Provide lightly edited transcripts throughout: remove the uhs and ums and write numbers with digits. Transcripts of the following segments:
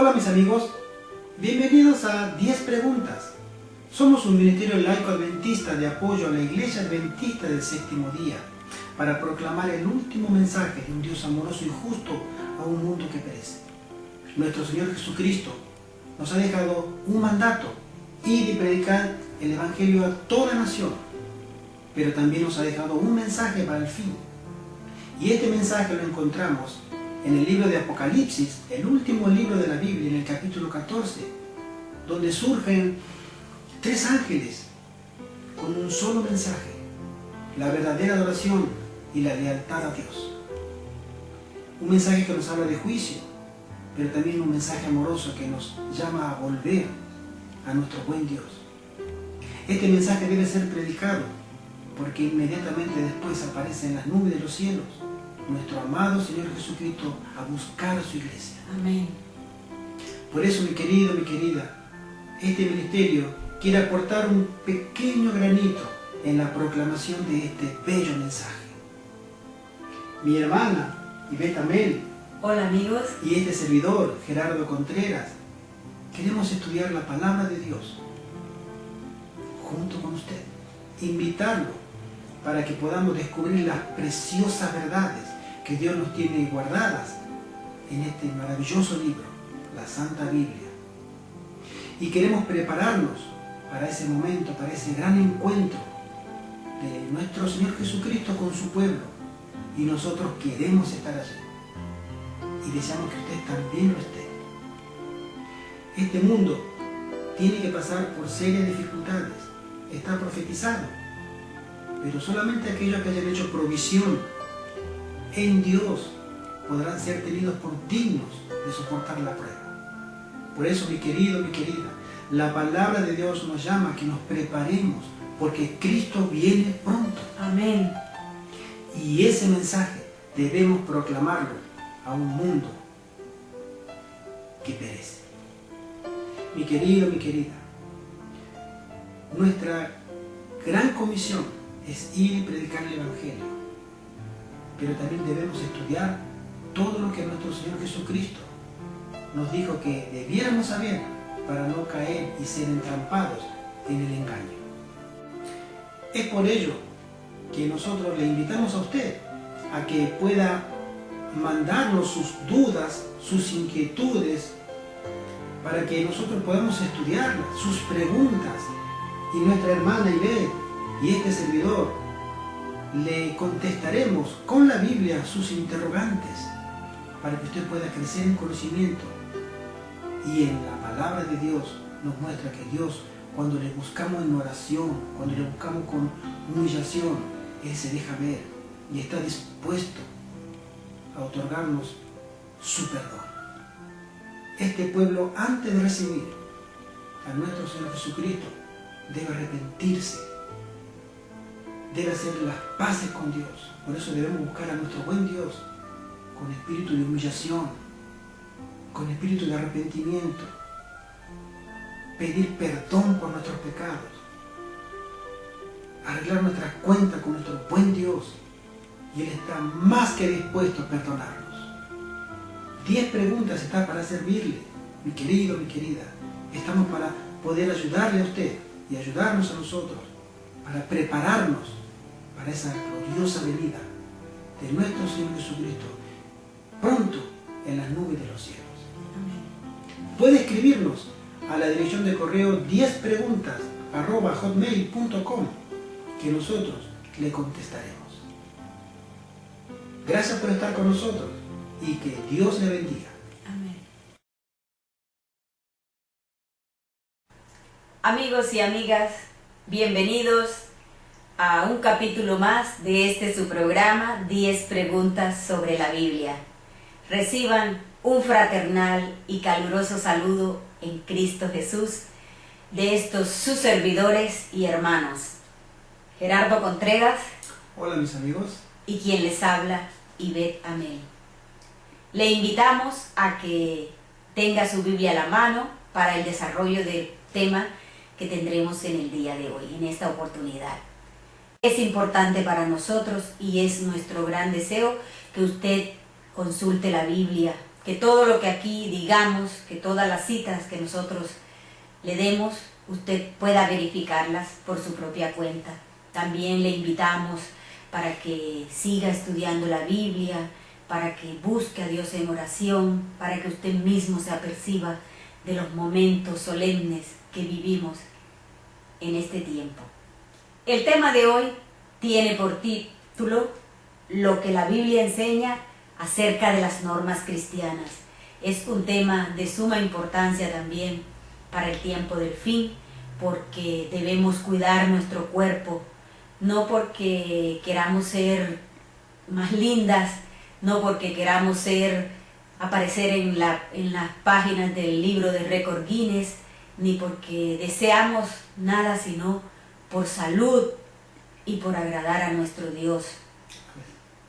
Hola mis amigos, bienvenidos a 10 preguntas. Somos un ministerio laico adventista de apoyo a la Iglesia Adventista del Séptimo Día para proclamar el último mensaje de un Dios amoroso y justo a un mundo que perece. Nuestro Señor Jesucristo nos ha dejado un mandato: ir y predicar el Evangelio a toda nación, pero también nos ha dejado un mensaje para el fin. Y este mensaje lo encontramos en el libro de Apocalipsis, el último libro de la Biblia, en el capítulo 14, donde surgen 3 ángeles con un solo mensaje: la verdadera adoración y la lealtad a Dios. Un mensaje que nos habla de juicio, pero también un mensaje amoroso que nos llama a volver a nuestro buen Dios. Este mensaje debe ser predicado, porque inmediatamente después aparece en las nubes de los cielos nuestro amado Señor Jesucristo a buscar a su iglesia. Amén. Por eso, mi querido, mi querida, este ministerio quiere aportar un pequeño granito en la proclamación de este bello mensaje. Mi hermana Ivette Amel, Hola amigos. y este servidor, Gerardo Contreras, queremos estudiar la palabra de Dios junto con usted, invitarlo para que podamos descubrir las preciosas verdades que Dios nos tiene guardadas en este maravilloso libro, la Santa Biblia. Y queremos prepararnos para ese momento, para ese gran encuentro de nuestro Señor Jesucristo con su pueblo, y nosotros queremos estar allí y deseamos que usted también lo esté. Este mundo tiene que pasar por serias dificultades, está profetizado, pero solamente aquellos que hayan hecho provisión en Dios podrán ser tenidos por dignos de soportar la prueba. Por eso, mi querido, mi querida, la palabra de Dios nos llama a que nos preparemos, porque Cristo viene pronto. Amén. Y ese mensaje debemos proclamarlo a un mundo que perece. Mi querido, mi querida, nuestra gran comisión es ir y predicar el Evangelio, pero también debemos estudiar todo lo que nuestro Señor Jesucristo nos dijo que debiéramos saber para no caer y ser entrampados en el engaño. Es por ello que nosotros le invitamos a usted a que pueda mandarnos sus dudas, sus inquietudes, para que nosotros podamos estudiarlas, sus preguntas, y nuestra hermana Ivette y este servidor le contestaremos con la Biblia sus interrogantes, para que usted pueda crecer en conocimiento. Y en la palabra de Dios nos muestra que Dios, cuando le buscamos en oración, cuando le buscamos con humillación, Él se deja ver y está dispuesto a otorgarnos su perdón. Este pueblo, antes de recibir a nuestro Señor Jesucristo, debe arrepentirse, debe hacer las paces con Dios. Por eso debemos buscar a nuestro buen Dios con espíritu de humillación, con espíritu de arrepentimiento, pedir perdón por nuestros pecados, arreglar nuestras cuentas con nuestro buen Dios, y Él está más que dispuesto a perdonarnos. 10 preguntas está para servirle, mi querido, mi querida. Estamos para poder ayudarle a usted y ayudarnos a nosotros, para prepararnos para esa gloriosa venida de nuestro Señor Jesucristo pronto en las nubes de los cielos. Puede escribirnos a la dirección de correo 10preguntas@hotmail.com, que nosotros le contestaremos. Gracias por estar con nosotros y que Dios le bendiga. Amén. Amigos y amigas, bienvenidos a un capítulo más de este su programa 10 preguntas sobre la Biblia. Reciban un fraternal y caluroso saludo en Cristo Jesús de estos sus servidores y hermanos, Gerardo Contreras. Hola mis amigos. Y quien les habla, Ivette Amel. Le invitamos a que tenga su Biblia a la mano para el desarrollo del tema que tendremos en el día de hoy, en esta oportunidad. Es importante para nosotros y es nuestro gran deseo que usted consulte la Biblia, que todo lo que aquí digamos, que todas las citas que nosotros le demos, usted pueda verificarlas por su propia cuenta. También le invitamos para que siga estudiando la Biblia, para que busque a Dios en oración, para que usted mismo se aperciba de los momentos solemnes que vivimos en este tiempo. El tema de hoy tiene por título Lo que la Biblia enseña acerca de las normas cristianas. Es un tema de suma importancia también para el tiempo del fin, porque debemos cuidar nuestro cuerpo, no porque queramos ser más lindas, no porque queramos aparecer en las páginas del libro de récord Guinness, ni porque deseamos nada sino por salud y por agradar a nuestro Dios.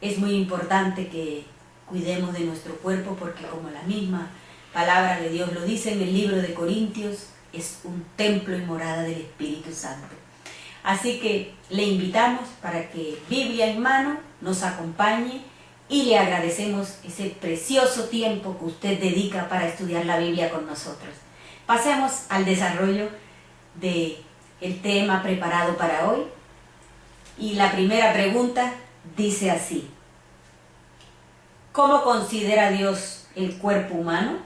Es muy importante que cuidemos de nuestro cuerpo porque, como la misma palabra de Dios lo dice en el libro de Corintios, es un templo y morada del Espíritu Santo. Así que le invitamos para que, Biblia en mano, nos acompañe y le agradecemos ese precioso tiempo que usted dedica para estudiar la Biblia con nosotros. Pasemos al desarrollo del tema preparado para hoy. Y la primera pregunta dice así: ¿cómo considera Dios el cuerpo humano?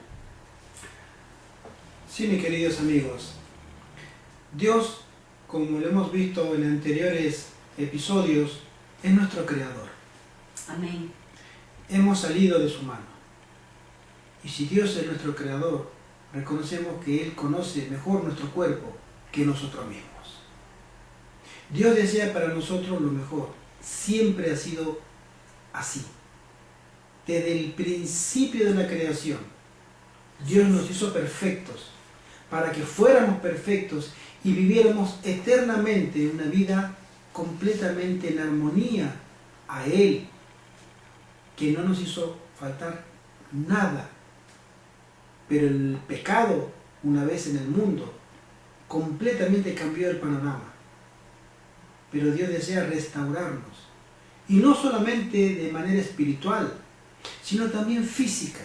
Sí, mis queridos amigos, Dios, como lo hemos visto en anteriores episodios, es nuestro creador. Amén. Hemos salido de su mano. Y si Dios es nuestro creador, reconocemos que Él conoce mejor nuestro cuerpo que nosotros mismos. Dios desea para nosotros lo mejor. Siempre ha sido así. Desde el principio de la creación, Dios nos hizo perfectos para que fuéramos perfectos y viviéramos eternamente una vida completamente en armonía a Él, que no nos hizo faltar nada. Pero el pecado, una vez en el mundo, completamente cambió el panorama. Pero Dios desea restaurarnos, y no solamente de manera espiritual, sino también física.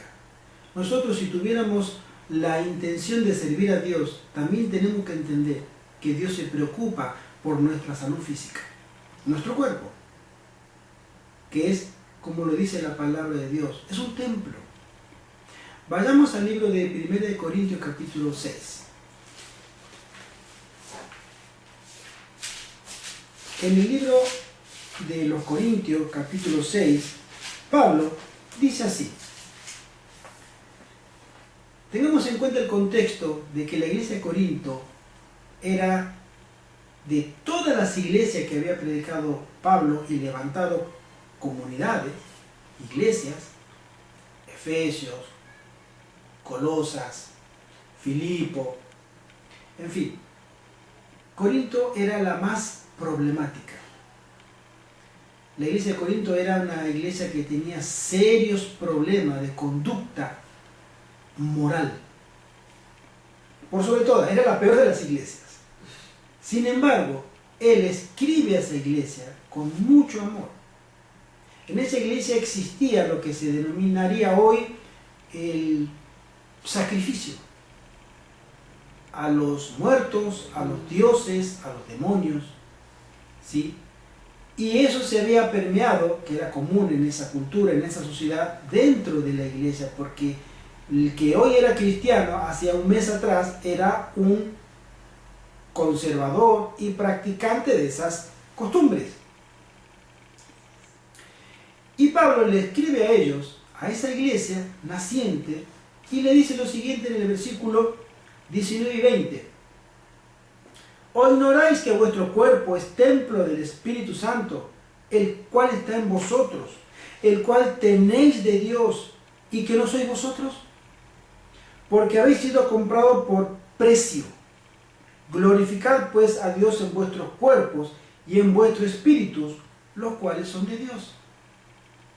Nosotros, si tuviéramos la intención de servir a Dios, también tenemos que entender que Dios se preocupa por nuestra salud física, nuestro cuerpo, que es, como lo dice la palabra de Dios, es un templo. Vayamos al libro de 1 Corintios capítulo 6. En el libro de los Corintios capítulo 6, Pablo dice así: tengamos en cuenta el contexto de que la iglesia de Corinto era de todas las iglesias que había predicado Pablo y levantado comunidades, iglesias, Efesios, Colosas, Filipo, en fin, Corinto era la más problemática. La iglesia de Corinto era una iglesia que tenía serios problemas de conducta moral. Por sobre todo, era la peor de las iglesias. Sin embargo, él escribe a esa iglesia con mucho amor. En esa iglesia existía lo que se denominaría hoy el sacrificio a los muertos, a los dioses, a los demonios, ¿sí? Y eso se había permeado, que era común en esa cultura, en esa sociedad, dentro de la iglesia, porque el que hoy era cristiano, hacia un mes atrás, era un conservador y practicante de esas costumbres. Y Pablo le escribe a ellos, a esa iglesia naciente, y le dice lo siguiente en el versículo 19 y 20. ¿O ignoráis que vuestro cuerpo es templo del Espíritu Santo, el cual está en vosotros, el cual tenéis de Dios, y que no sois vosotros? Porque habéis sido comprados por precio. Glorificad pues a Dios en vuestros cuerpos y en vuestros espíritus, los cuales son de Dios.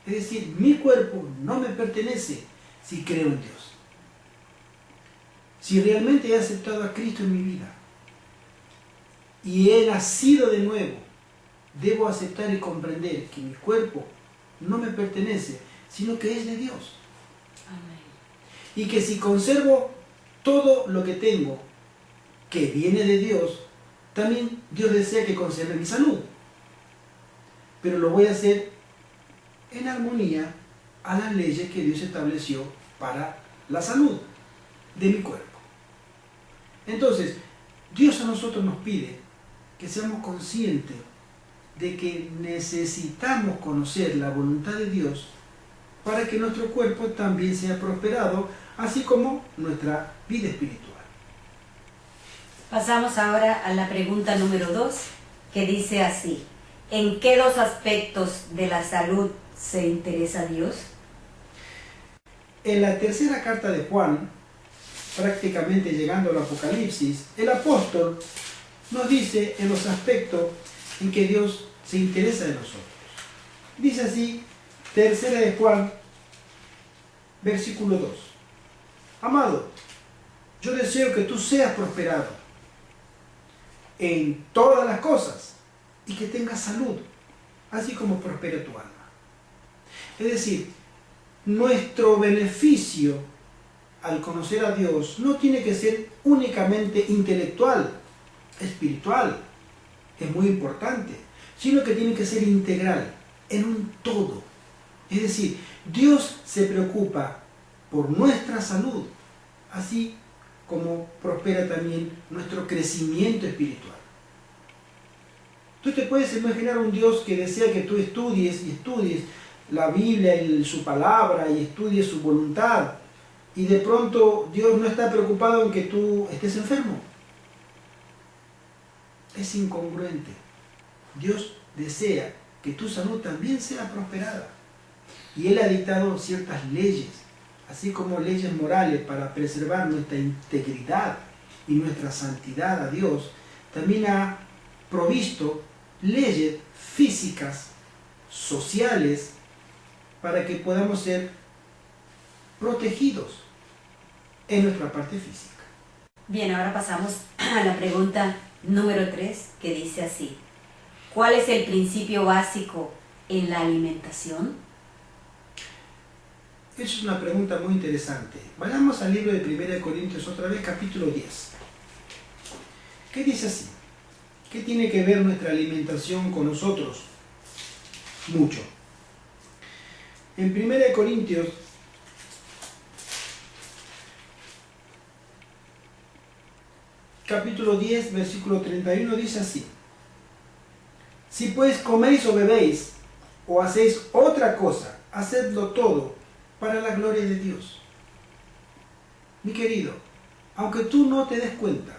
Es decir, mi cuerpo no me pertenece si creo en Dios. Si realmente he aceptado a Cristo en mi vida y he nacido de nuevo, debo aceptar y comprender que mi cuerpo no me pertenece, sino que es de Dios. Amén. y que si conservo todo lo que tengo, que viene de Dios, también Dios desea que conserve mi salud. Pero lo voy a hacer en armonía a las leyes que Dios estableció para la salud de mi cuerpo. Entonces, Dios a nosotros nos pide que seamos conscientes de que necesitamos conocer la voluntad de Dios para que nuestro cuerpo también sea prosperado, así como nuestra vida espiritual. Pasamos ahora a la pregunta número 2, que dice así: ¿en qué dos aspectos de la salud se interesa Dios? En la tercera carta de Juan, prácticamente llegando al Apocalipsis, el apóstol nos dice en los aspectos en que Dios se interesa de nosotros. Dice así, tercera de Juan, versículo 2. Amado, yo deseo que tú seas prosperado en todas las cosas y que tengas salud, así como prospere tu alma. Es decir, nuestro beneficio al conocer a Dios no tiene que ser únicamente intelectual, espiritual, es muy importante, sino que tiene que ser integral, en un todo. Es decir, Dios se preocupa por nuestra salud, así como prospera también nuestro crecimiento espiritual. Tú te puedes imaginar un Dios que desea que tú estudies y estudies la Biblia y su palabra y estudies su voluntad, y de pronto Dios no está preocupado en que tú estés enfermo. Es incongruente. Dios desea que tu salud también sea prosperada. Y Él ha dictado ciertas leyes, así como leyes morales para preservar nuestra integridad y nuestra santidad a Dios. También ha provisto leyes físicas, sociales, para que podamos ser protegidos en nuestra parte física. Bien, ahora pasamos a la pregunta número 3, que dice así: ¿cuál es el principio básico en la alimentación? Esa es una pregunta muy interesante. Vayamos al libro de 1 Corintios otra vez, capítulo 10. ¿Qué dice así? ¿Qué tiene que ver nuestra alimentación con nosotros? Mucho. En 1 Corintios capítulo 10, versículo 31 dice así: si pues coméis o bebéis o hacéis otra cosa, hacedlo todo para la gloria de Dios. Mi querido, aunque tú no te des cuenta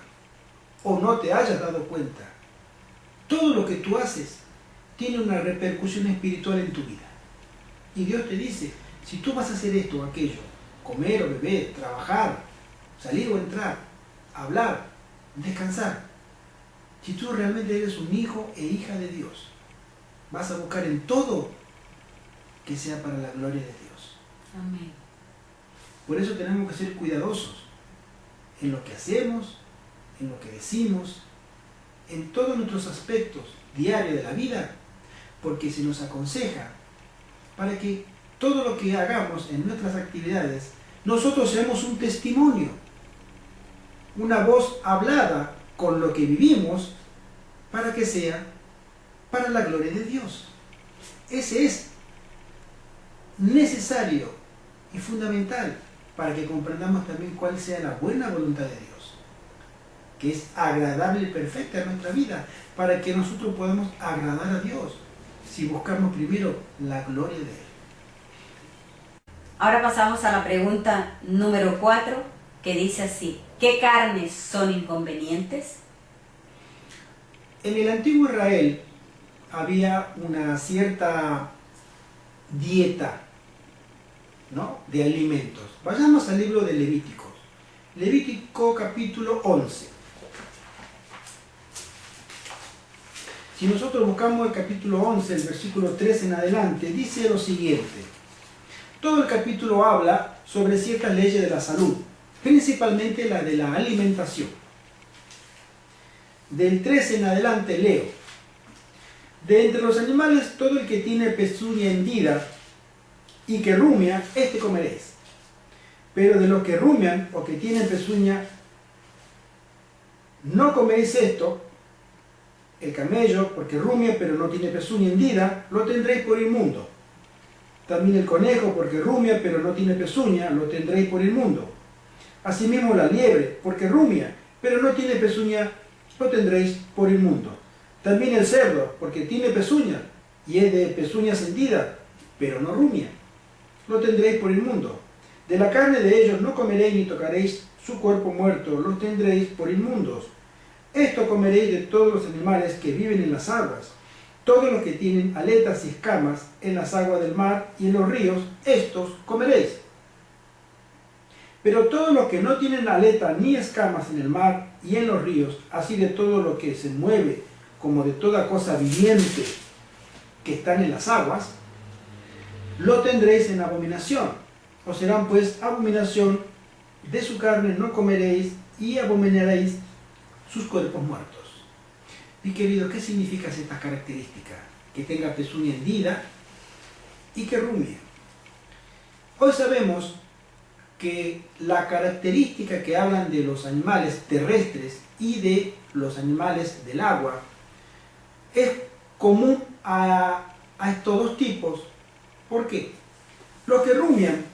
o no te hayas dado cuenta, todo lo que tú haces tiene una repercusión espiritual en tu vida. Y Dios te dice, si tú vas a hacer esto o aquello, comer o beber, trabajar, salir o entrar, hablar, descansar, si tú realmente eres un hijo e hija de Dios, vas a buscar en todo que sea para la gloria de Dios. Amén. Por eso tenemos que ser cuidadosos en lo que hacemos, en lo que decimos, en todos nuestros aspectos diarios de la vida, porque se nos aconseja para que todo lo que hagamos en nuestras actividades, nosotros seamos un testimonio, una voz hablada con lo que vivimos, para que sea para la gloria de Dios. Ese es necesario y fundamental para que comprendamos también cuál sea la buena voluntad de Dios, que es agradable y perfecta en nuestra vida, para que nosotros podamos agradar a Dios si buscamos primero la gloria de Él. Ahora pasamos a la pregunta número 4, que dice así: ¿qué carnes son inconvenientes? En el antiguo Israel había una cierta dieta, ¿no?, de alimentos. Vayamos al libro de Levítico. Levítico capítulo 11. Si nosotros buscamos el capítulo 11, el versículo 3 en adelante, dice lo siguiente. Todo el capítulo habla sobre ciertas leyes de la salud, principalmente la de la alimentación. Del 13 en adelante leo: de entre los animales, todo el que tiene pezuña hendida y que rumia, este comeréis. Pero de los que rumian o que tienen pezuña, no comeréis esto. El camello, porque rumia pero no tiene pezuña hendida, lo tendréis por inmundo. También el conejo, porque rumia pero no tiene pezuña, lo tendréis por inmundo. Asimismo la liebre, porque rumia pero no tiene pezuña, lo tendréis por inmundo. También el cerdo, porque tiene pezuña y es de pezuñas hendidas, pero no rumia, lo tendréis por inmundo. De la carne de ellos no comeréis ni tocaréis su cuerpo muerto, los tendréis por inmundos. Esto comeréis de todos los animales que viven en las aguas, todos los que tienen aletas y escamas en las aguas del mar y en los ríos, estos comeréis. Pero todos los que no tienen aleta ni escamas en el mar y en los ríos, así de todo lo que se mueve, como de toda cosa viviente que están en las aguas, lo tendréis en abominación. Os serán pues abominación, de su carne no comeréis y abominaréis sus cuerpos muertos. Mi querido, ¿qué significa esta característica? Que tenga pezuña hendida y que rumie. Hoy sabemos que la característica que hablan de los animales terrestres y de los animales del agua es común a estos dos tipos. ¿Por qué? Los que rumian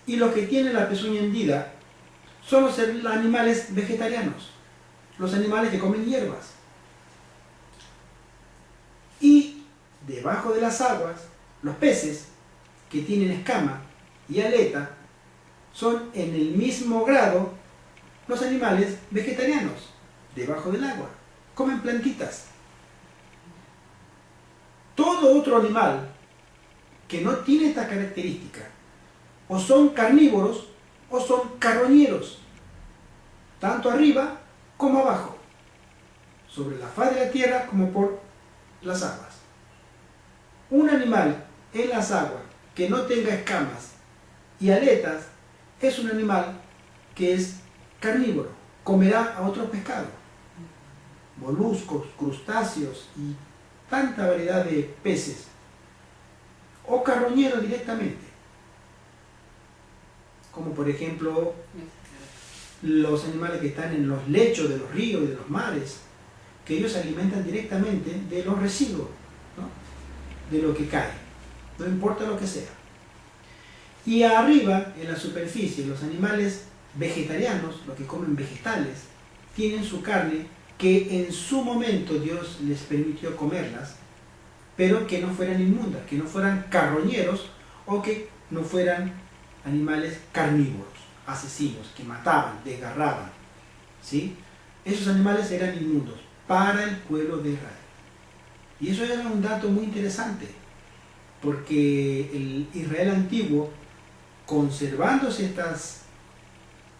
y los que tienen la pezuña hendida son los animales vegetarianos, los animales que comen hierbas. Y debajo de las aguas, los peces que tienen escama y aleta son en el mismo grado los animales vegetarianos, debajo del agua, comen plantitas. Todo otro animal que no tiene esta característica, o son carnívoros o son carroñeros, tanto arriba como abajo, sobre la faz de la tierra como por las aguas. Un animal en las aguas que no tenga escamas y aletas es un animal que es carnívoro, comerá a otros pescados, moluscos, crustáceos y tanta variedad de peces, o carroñeros directamente, como por ejemplo los animales que están en los lechos de los ríos y de los mares, que ellos se alimentan directamente de los residuos, ¿no? De lo que cae, no importa lo que sea. Y arriba, en la superficie, los animales vegetarianos, los que comen vegetales, tienen su carne que en su momento Dios les permitió comerlas, pero que no fueran inmundas, que no fueran carroñeros o que no fueran animales carnívoros, asesinos, que mataban, desgarraban, ¿sí? Esos animales eran inmundos para el pueblo de Israel. Y eso era un dato muy interesante, porque el Israel antiguo, conservándose estas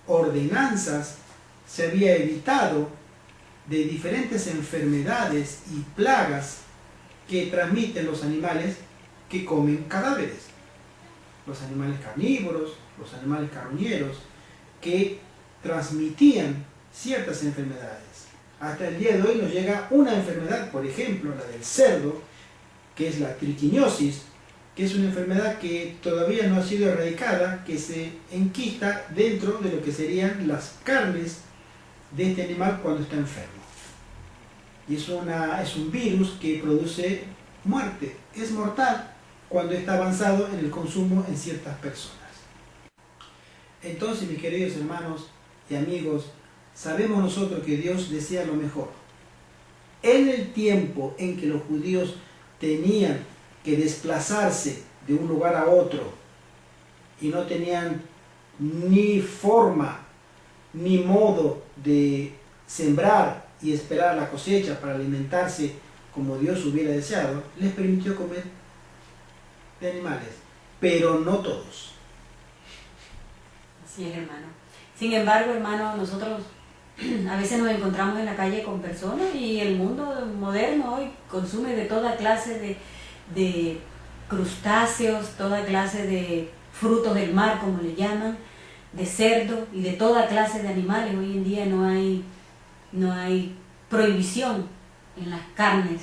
ordenanzas, se había evitado de diferentes enfermedades y plagas que transmiten los animales que comen cadáveres. Los animales carnívoros, los animales carroñeros, que transmitían ciertas enfermedades. Hasta el día de hoy nos llega una enfermedad, por ejemplo, la del cerdo, que es la triquinosis, que es una enfermedad que todavía no ha sido erradicada, que se enquista dentro de lo que serían las carnes de este animal cuando está enfermo. Y es un virus que produce muerte, es mortal cuando está avanzado en el consumo en ciertas personas. Entonces, mis queridos hermanos y amigos, sabemos nosotros que Dios desea lo mejor. En el tiempo en que los judíos tenían que desplazarse de un lugar a otro y no tenían ni forma ni modo de sembrar y esperar la cosecha para alimentarse como Dios hubiera deseado, les permitió comer de animales, pero no todos. Así es, hermano. Sin embargo, hermano, nosotros a veces nos encontramos en la calle con personas y el mundo moderno hoy consume de toda clase de crustáceos, toda clase de frutos del mar, como le llaman, de cerdo y de toda clase de animales. Hoy en día no hay prohibición en las carnes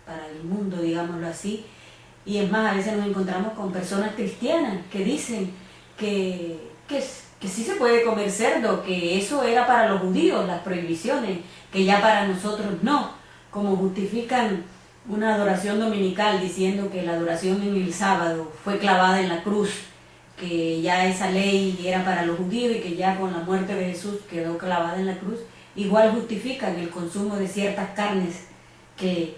para el mundo, digámoslo así. Y es más, a veces nos encontramos con personas cristianas que dicen que que sí se puede comer cerdo, que eso era para los judíos, las prohibiciones, que ya para nosotros no, como justifican una adoración dominical diciendo que la adoración en el sábado fue clavada en la cruz, que ya esa ley era para los judíos y que ya con la muerte de Jesús quedó clavada en la cruz. Igual justifican el consumo de ciertas carnes que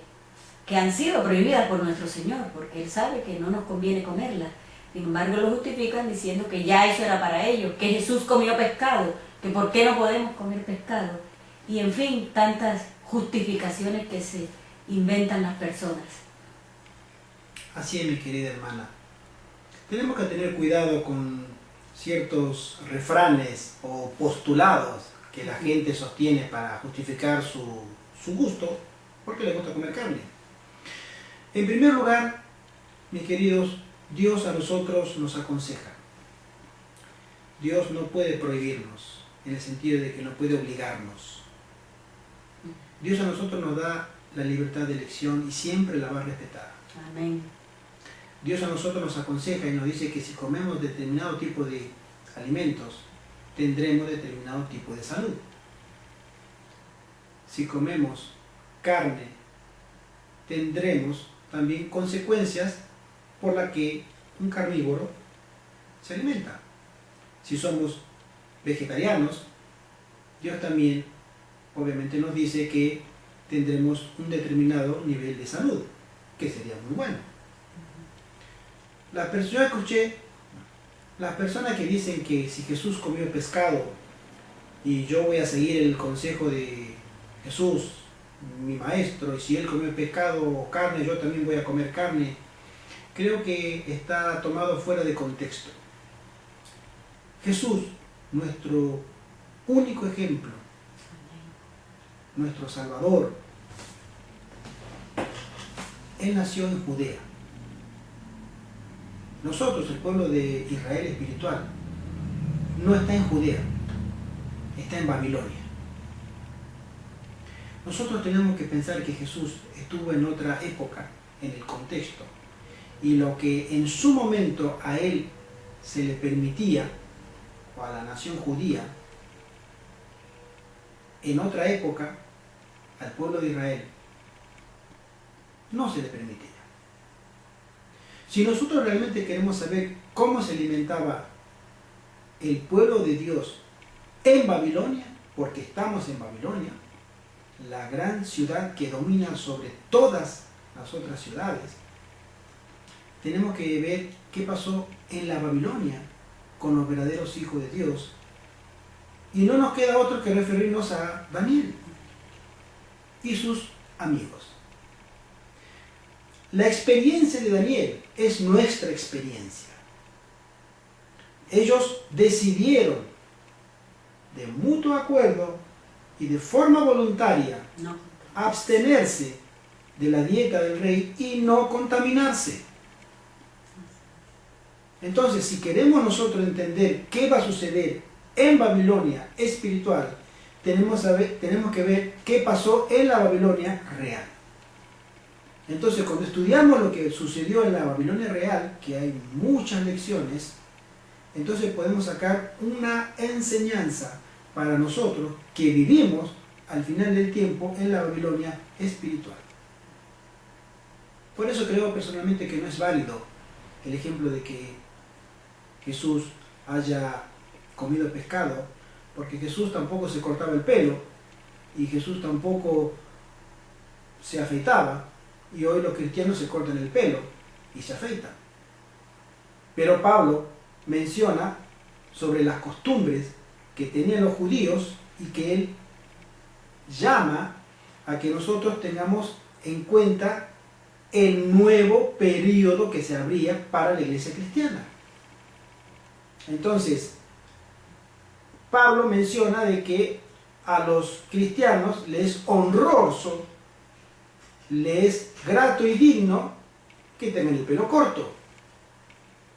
han sido prohibidas por nuestro Señor, porque Él sabe que no nos conviene comerlas. Sin embargo, lo justifican diciendo que ya eso era para ellos, que Jesús comió pescado, que por qué no podemos comer pescado. Y en fin, tantas justificaciones que se inventan las personas. Así es, mi querida hermana. Tenemos que tener cuidado con ciertos refranes o postulados que la gente sostiene para justificar su gusto, porque le gusta comer carne. En primer lugar, mis queridos, Dios a nosotros nos aconseja. Dios no puede prohibirnos, en el sentido de que no puede obligarnos. Dios a nosotros nos da la libertad de elección y siempre la va a respetar. Amén. Dios a nosotros nos aconseja y nos dice que si comemos determinado tipo de alimentos, tendremos determinado tipo de salud. Si comemos carne, tendremos también consecuencias por las que un carnívoro se alimenta. Si somos vegetarianos, Dios también obviamente nos dice que tendremos un determinado nivel de salud, que sería muy bueno. Yo escuché las personas que dicen que si Jesús comió pescado y yo voy a seguir el consejo de Jesús, mi maestro, y si él comió pescado o carne, yo también voy a comer carne, creo que está tomado fuera de contexto. Jesús, nuestro único ejemplo, nuestro Salvador, él nació en Judea. Nosotros, el pueblo de Israel espiritual, no está en Judea, está en Babilonia. Nosotros tenemos que pensar que Jesús estuvo en otra época, en el contexto, y lo que en su momento a él se le permitía, o a la nación judía, en otra época, al pueblo de Israel, no se le permitía. Si nosotros realmente queremos saber cómo se alimentaba el pueblo de Dios en Babilonia, porque estamos en Babilonia, la gran ciudad que domina sobre todas las otras ciudades, tenemos que ver qué pasó en la Babilonia con los verdaderos hijos de Dios. Y no nos queda otro que referirnos a Daniel y sus amigos. La experiencia de Daniel es nuestra experiencia. Ellos decidieron de mutuo acuerdo y de forma voluntaria abstenerse de la dieta del rey y no contaminarse. Entonces, si queremos nosotros entender qué va a suceder en Babilonia espiritual, tenemos que ver qué pasó en la Babilonia real. Entonces, cuando estudiamos lo que sucedió en la Babilonia real, que hay muchas lecciones, entonces podemos sacar una enseñanza para nosotros que vivimos al final del tiempo en la Babilonia espiritual. Por eso creo personalmente que no es válido el ejemplo de que Jesús haya comido pescado, porque Jesús tampoco se cortaba el pelo y Jesús tampoco se afeitaba, y hoy los cristianos se cortan el pelo y se afeitan. Pero Pablo menciona sobre las costumbres que tenían los judíos y que él llama a que nosotros tengamos en cuenta el nuevo periodo que se abría para la iglesia cristiana. Entonces, Pablo menciona de que a los cristianos les es honroso, les es grato y digno que tengan el pelo corto.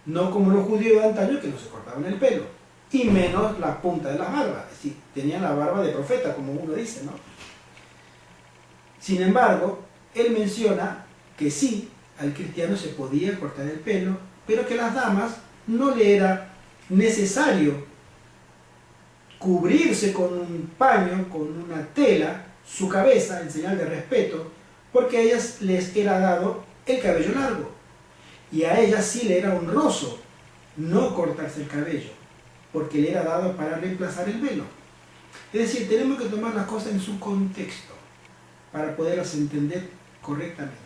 No como los judíos de antaño que no se cortaban el pelo, y menos la punta de las barbas, es decir, tenían la barba de profeta, como uno dice, ¿no? Sin embargo, él menciona que sí, al cristiano se podía cortar el pelo, pero que a las damas no le era necesario cubrirse con un paño, con una tela, su cabeza en señal de respeto, porque a ellas les era dado el cabello largo. Y a ellas sí le era honroso no cortarse el cabello, porque le era dado para reemplazar el velo. Es decir, tenemos que tomar las cosas en su contexto para poderlas entender correctamente.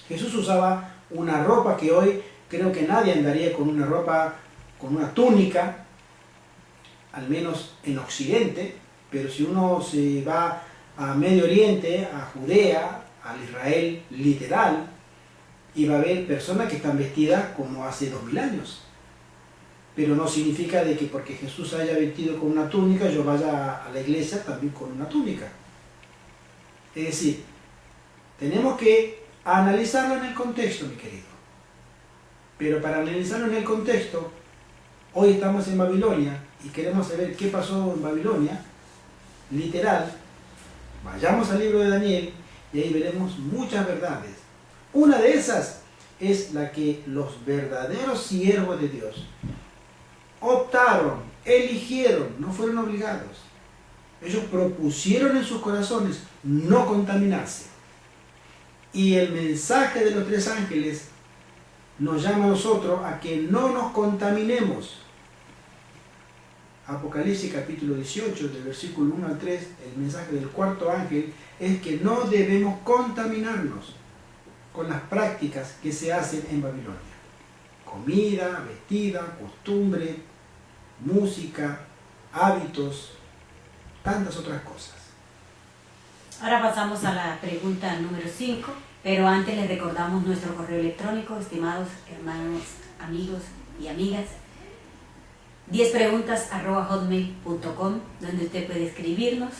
Jesús usaba una ropa que hoy creo que nadie andaría con una ropa, con una túnica, al menos en Occidente, pero si uno se va a Medio Oriente, a Judea, al Israel literal, y va a ver personas que están vestidas como hace 2000 años. Pero no significa de que porque Jesús haya vestido con una túnica, yo vaya a la iglesia también con una túnica. Es decir, tenemos que analizarlo en el contexto, mi querido. Pero para analizarlo en el contexto, hoy estamos en Babilonia y queremos saber qué pasó en Babilonia, literal, vayamos al libro de Daniel y ahí veremos muchas verdades. Una de esas es la que los verdaderos siervos de Dios optaron, eligieron, no fueron obligados. Ellos propusieron en sus corazones no contaminarse. Y el mensaje de los 3 ángeles nos llama a nosotros a que no nos contaminemos. Apocalipsis capítulo 18, del versículo 1 al 3, el mensaje del 4.º ángel es que no debemos contaminarnos con las prácticas que se hacen en Babilonia. Comida, vestida, costumbre, música, hábitos, tantas otras cosas. Ahora pasamos a la pregunta número 5, pero antes les recordamos nuestro correo electrónico, estimados hermanos, amigos y amigas, 10preguntas@hotmail.com, donde usted puede escribirnos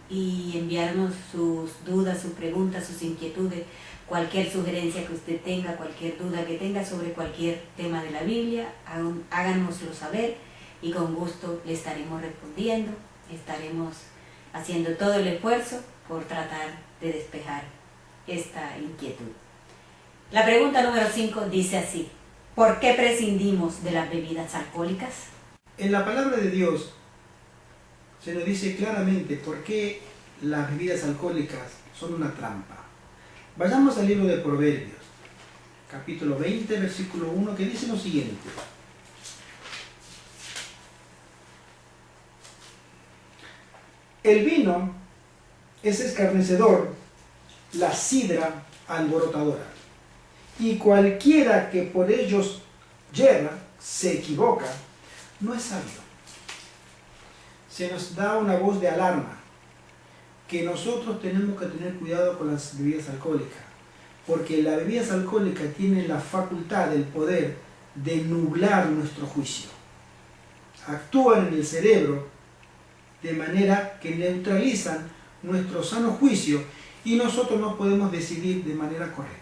y enviarnos sus dudas, sus preguntas, sus inquietudes, cualquier sugerencia que usted tenga, cualquier duda que tenga sobre cualquier tema de la Biblia, háganoslo saber y con gusto le estaremos respondiendo, estaremos haciendo todo el esfuerzo por tratar de despejar esta inquietud. La pregunta número 5 dice así: ¿por qué prescindimos de las bebidas alcohólicas? En la palabra de Dios se nos dice claramente por qué las bebidas alcohólicas son una trampa. Vayamos al libro de Proverbios, capítulo 20, versículo 1, que dice lo siguiente: el vino es escarnecedor, la sidra alborotadora, y cualquiera que por ellos yerra, se equivoca, no es sabio. Se nos da una voz de alarma, que nosotros tenemos que tener cuidado con las bebidas alcohólicas, porque las bebidas alcohólicas tienen la facultad, el poder de nublar nuestro juicio. Actúan en el cerebro de manera que neutralizan nuestro sano juicio y nosotros no podemos decidir de manera correcta.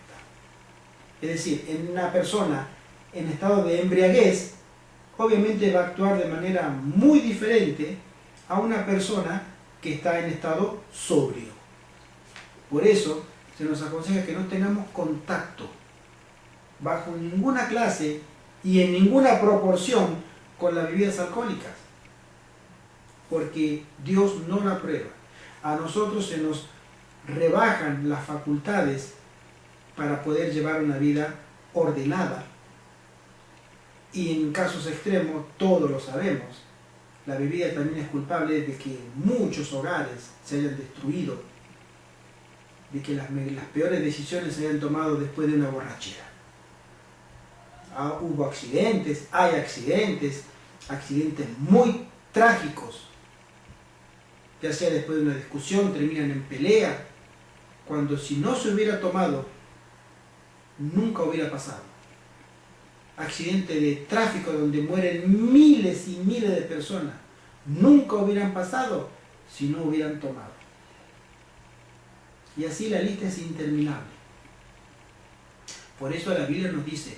Es decir, en una persona en estado de embriaguez, obviamente va a actuar de manera muy diferente a una persona que está en estado sobrio. Por eso se nos aconseja que no tengamos contacto bajo ninguna clase y en ninguna proporción con las bebidas alcohólicas, porque Dios no la aprueba. A nosotros se nos rebajan las facultades para poder llevar una vida ordenada, y en casos extremos, todos lo sabemos, la bebida también es culpable de que muchos hogares se hayan destruido, de que las peores decisiones se hayan tomado después de una borrachera. Hubo accidentes, hay accidentes muy trágicos, ya sea después de una discusión, terminan en pelea, cuando si no se hubiera tomado, nunca hubiera pasado. Accidentes de tráfico donde mueren miles y miles de personas, nunca hubieran pasado si no hubieran tomado. Y así la lista es interminable. Por eso la Biblia nos dice,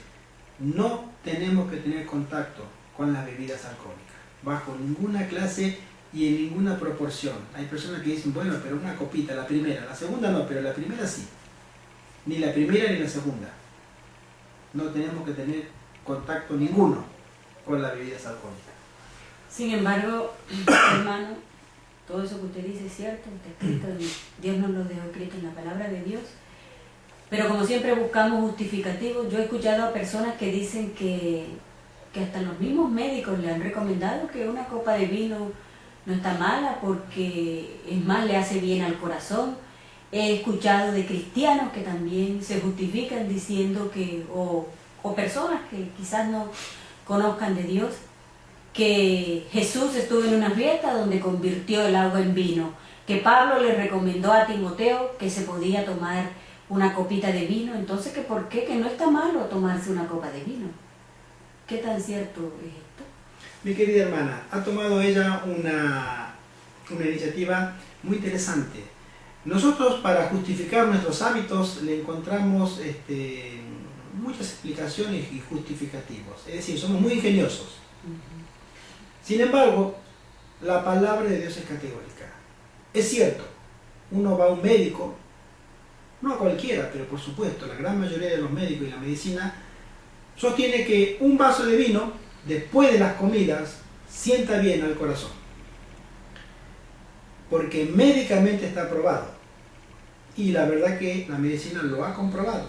no tenemos que tener contacto con las bebidas alcohólicas, bajo ninguna clase y en ninguna proporción. Hay personas que dicen, bueno, pero una copita, la primera, la segunda no, pero la primera sí. Ni la primera ni la segunda. No tenemos que tener contacto ninguno con las bebidas alcohólicas. Sin embargo, hermano, todo eso que usted dice es cierto, está escrito, Dios nos lo dejó escrito en la palabra de Dios. Pero como siempre buscamos justificativos, yo he escuchado a personas que dicen que hasta los mismos médicos le han recomendado que una copa de vino no está mala porque es más, le hace bien al corazón. He escuchado de cristianos que también se justifican diciendo que, o personas que quizás no conozcan de Dios, que Jesús estuvo en una fiesta donde convirtió el agua en vino, que Pablo le recomendó a Timoteo que se podía tomar una copita de vino, entonces que por qué, que no está malo tomarse una copa de vino. ¿Qué tan cierto es esto? Mi querida hermana, ha tomado ella una iniciativa muy interesante. Nosotros, para justificar nuestros hábitos, le encontramos muchas explicaciones y justificativos. Es decir, somos muy ingeniosos. Sin embargo, la palabra de Dios es categórica. Es cierto, uno va a un médico, no a cualquiera, pero por supuesto, la gran mayoría de los médicos y la medicina sostiene que un vaso de vino, después de las comidas, sienta bien al corazón. Porque médicamente está probado. Y la verdad que la medicina lo ha comprobado.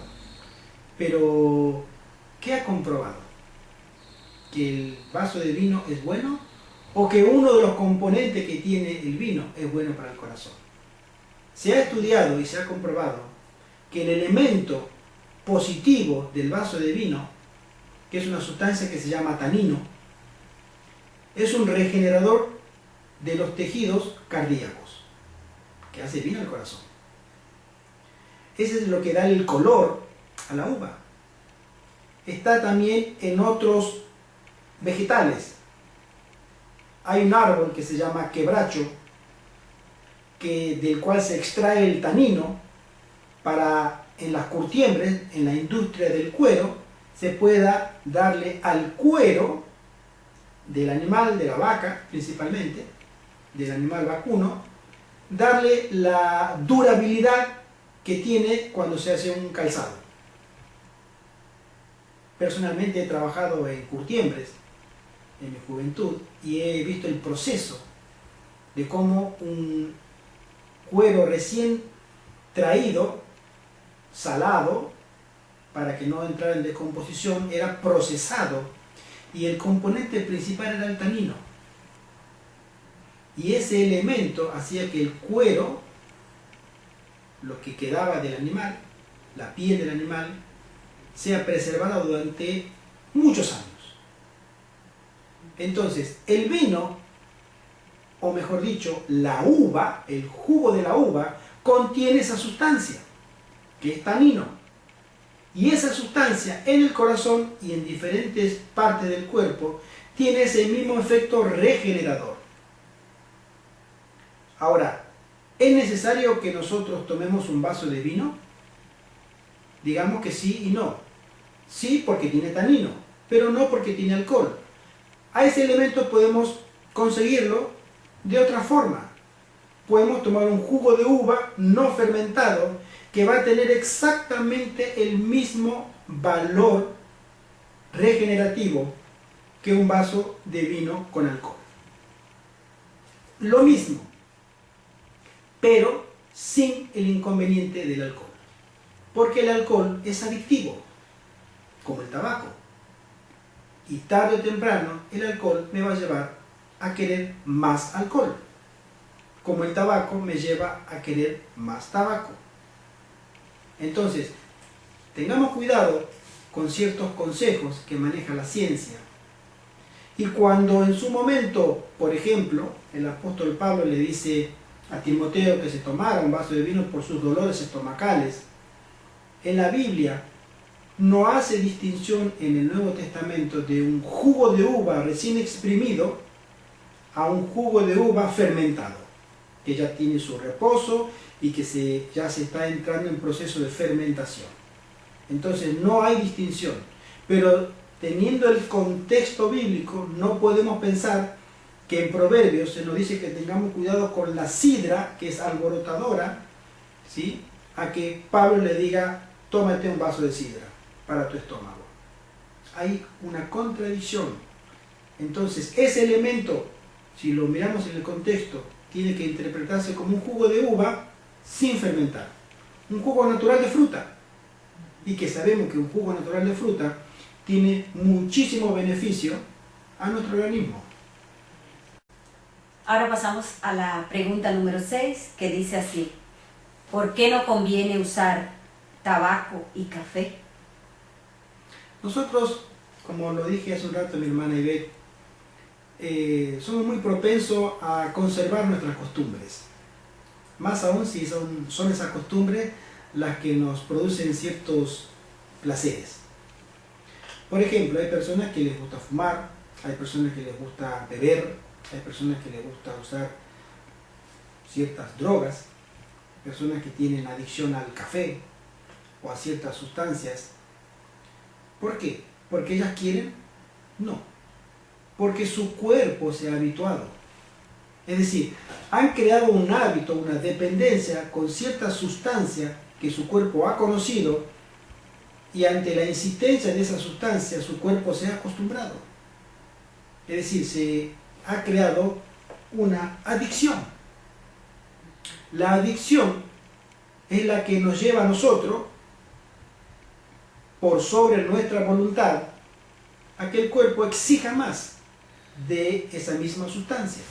Pero, ¿qué ha comprobado? ¿Que el vaso de vino es bueno? ¿O que uno de los componentes que tiene el vino es bueno para el corazón? Se ha estudiado y se ha comprobado que el elemento positivo del vaso de vino, que es una sustancia que se llama tanino, es un regenerador de los tejidos cardíacos, que hace bien al corazón. Ese es lo que da el color a la uva. Está también en otros vegetales. Hay un árbol que se llama quebracho, del cual se extrae el tanino para, en las curtiembres, en la industria del cuero, se pueda darle al cuero del animal, de la vaca principalmente, del animal vacuno, darle la durabilidad que tiene cuando se hace un calzado. Personalmente he trabajado en curtiembres en mi juventud y he visto el proceso de cómo un cuero recién traído, salado, para que no entrara en descomposición, era procesado y el componente principal era el tanino. Y ese elemento hacía que el cuero, lo que quedaba del animal, la piel del animal, sea preservada durante muchos años. Entonces, el vino, o mejor dicho, la uva, el jugo de la uva, contiene esa sustancia, que es tanino. Y esa sustancia en el corazón y en diferentes partes del cuerpo tiene ese mismo efecto regenerador. Ahora, ¿es necesario que nosotros tomemos un vaso de vino? Digamos que sí y no. Sí, porque tiene tanino, pero no porque tiene alcohol. A ese elemento podemos conseguirlo de otra forma. Podemos tomar un jugo de uva no fermentado que va a tener exactamente el mismo valor regenerativo que un vaso de vino con alcohol. Lo mismo, pero sin el inconveniente del alcohol. Porque el alcohol es adictivo, como el tabaco. Y tarde o temprano el alcohol me va a llevar a querer más alcohol, como el tabaco me lleva a querer más tabaco. Entonces, tengamos cuidado con ciertos consejos que maneja la ciencia. Y cuando en su momento, por ejemplo, el apóstol Pablo le dice a Timoteo que se tomara un vaso de vino por sus dolores estomacales, en la Biblia no hace distinción en el Nuevo Testamento de un jugo de uva recién exprimido a un jugo de uva fermentado, que ya tiene su reposo y que ya se está entrando en proceso de fermentación. Entonces no hay distinción, pero teniendo el contexto bíblico no podemos pensar que en Proverbios se nos dice que tengamos cuidado con la sidra, que es alborotadora, ¿sí?, a que Pablo le diga, tómate un vaso de sidra para tu estómago. Hay una contradicción Entonces, ese elemento, si lo miramos en el contexto, tiene que interpretarse como un jugo de uva sin fermentar. Un jugo natural de fruta. Y que sabemos que un jugo natural de fruta tiene muchísimo beneficio a nuestro organismo. Ahora pasamos a la pregunta número 6, que dice así: ¿por qué no conviene usar tabaco y café? Nosotros, como lo dije hace un rato mi hermana Ivette, somos muy propensos a conservar nuestras costumbres. Más aún si son esas costumbres las que nos producen ciertos placeres. Por ejemplo, hay personas que les gusta fumar, hay personas que les gusta beber, hay personas que les gusta usar ciertas drogas, personas que tienen adicción al café o a ciertas sustancias. ¿Por qué? ¿Porque ellas quieren? No. Porque su cuerpo se ha habituado. Es decir, han creado un hábito, una dependencia con cierta sustancia que su cuerpo ha conocido, y ante la insistencia de esa sustancia su cuerpo se ha acostumbrado. Es decir, se ha creado una adicción. La adicción es la que nos lleva a nosotros, por sobre nuestra voluntad, a que el cuerpo exija más de esa misma sustancia.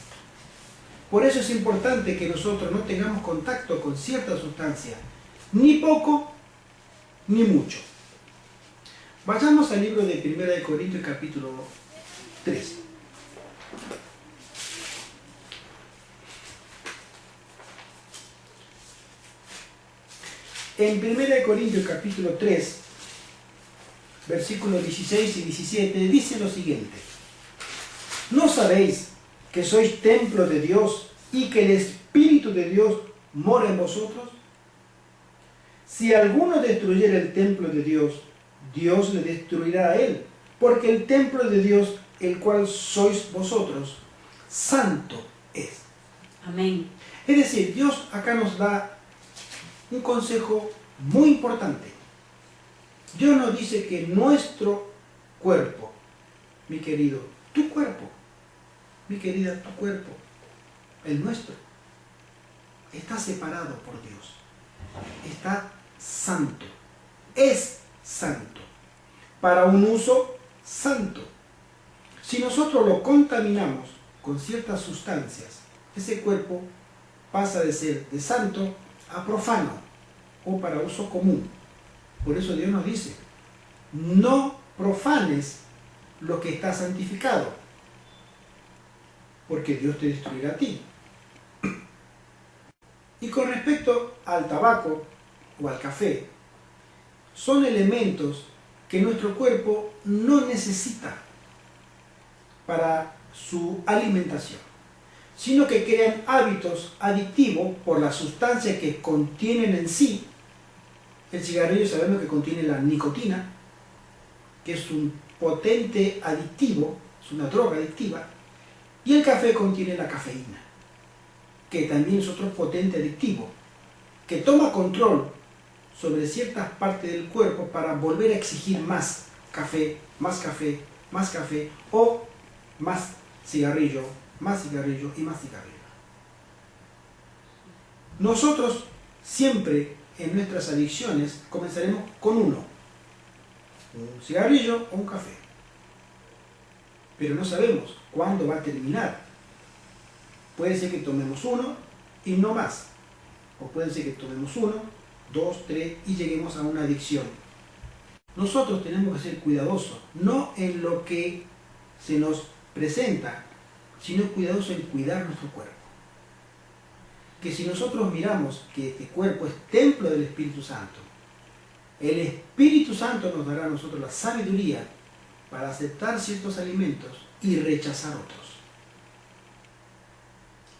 Por eso es importante que nosotros no tengamos contacto con cierta sustancia, ni poco ni mucho. Vayamos al libro de 1 Corintios capítulo 3. En 1 Corintios capítulo 3, versículos 16 y 17, dice lo siguiente: ¿no sabéis que sois templo de Dios y que el Espíritu de Dios mora en vosotros? Si alguno destruyera el templo de Dios, Dios le destruirá a él, porque el templo de Dios, el cual sois vosotros, santo es. Amén. Es decir, Dios acá nos da un consejo muy importante. Dios nos dice que nuestro cuerpo, mi querido, tu cuerpo, mi querida, tu cuerpo, el nuestro, está separado por Dios, está santo, es santo, para un uso santo. Si nosotros lo contaminamos con ciertas sustancias, ese cuerpo pasa de ser de santo a profano o para uso común. Por eso Dios nos dice: no profanes lo que está santificado, porque Dios te destruirá a ti. Y con respecto al tabaco o al café, son elementos que nuestro cuerpo no necesita para su alimentación, sino que crean hábitos adictivos por las sustancias que contienen en sí. El cigarrillo sabemos que contiene la nicotina, que es un potente adictivo, es una droga adictiva, y el café contiene la cafeína, que también es otro potente adictivo, que toma control sobre ciertas partes del cuerpo para volver a exigir más café, más café, más café, o más cigarrillo y más cigarrillo. Nosotros siempre en nuestras adicciones comenzaremos con uno, un cigarrillo o un café, pero no sabemos cuándo va a terminar. Puede ser que tomemos uno y no más, o puede ser que tomemos uno, dos, tres y lleguemos a una adicción. Nosotros tenemos que ser cuidadosos, no en lo que se nos presenta, sino cuidadosos en cuidar nuestro cuerpo. Que si nosotros miramos que este cuerpo es templo del Espíritu Santo, el Espíritu Santo nos dará a nosotros la sabiduría para aceptar ciertos alimentos y rechazar otros.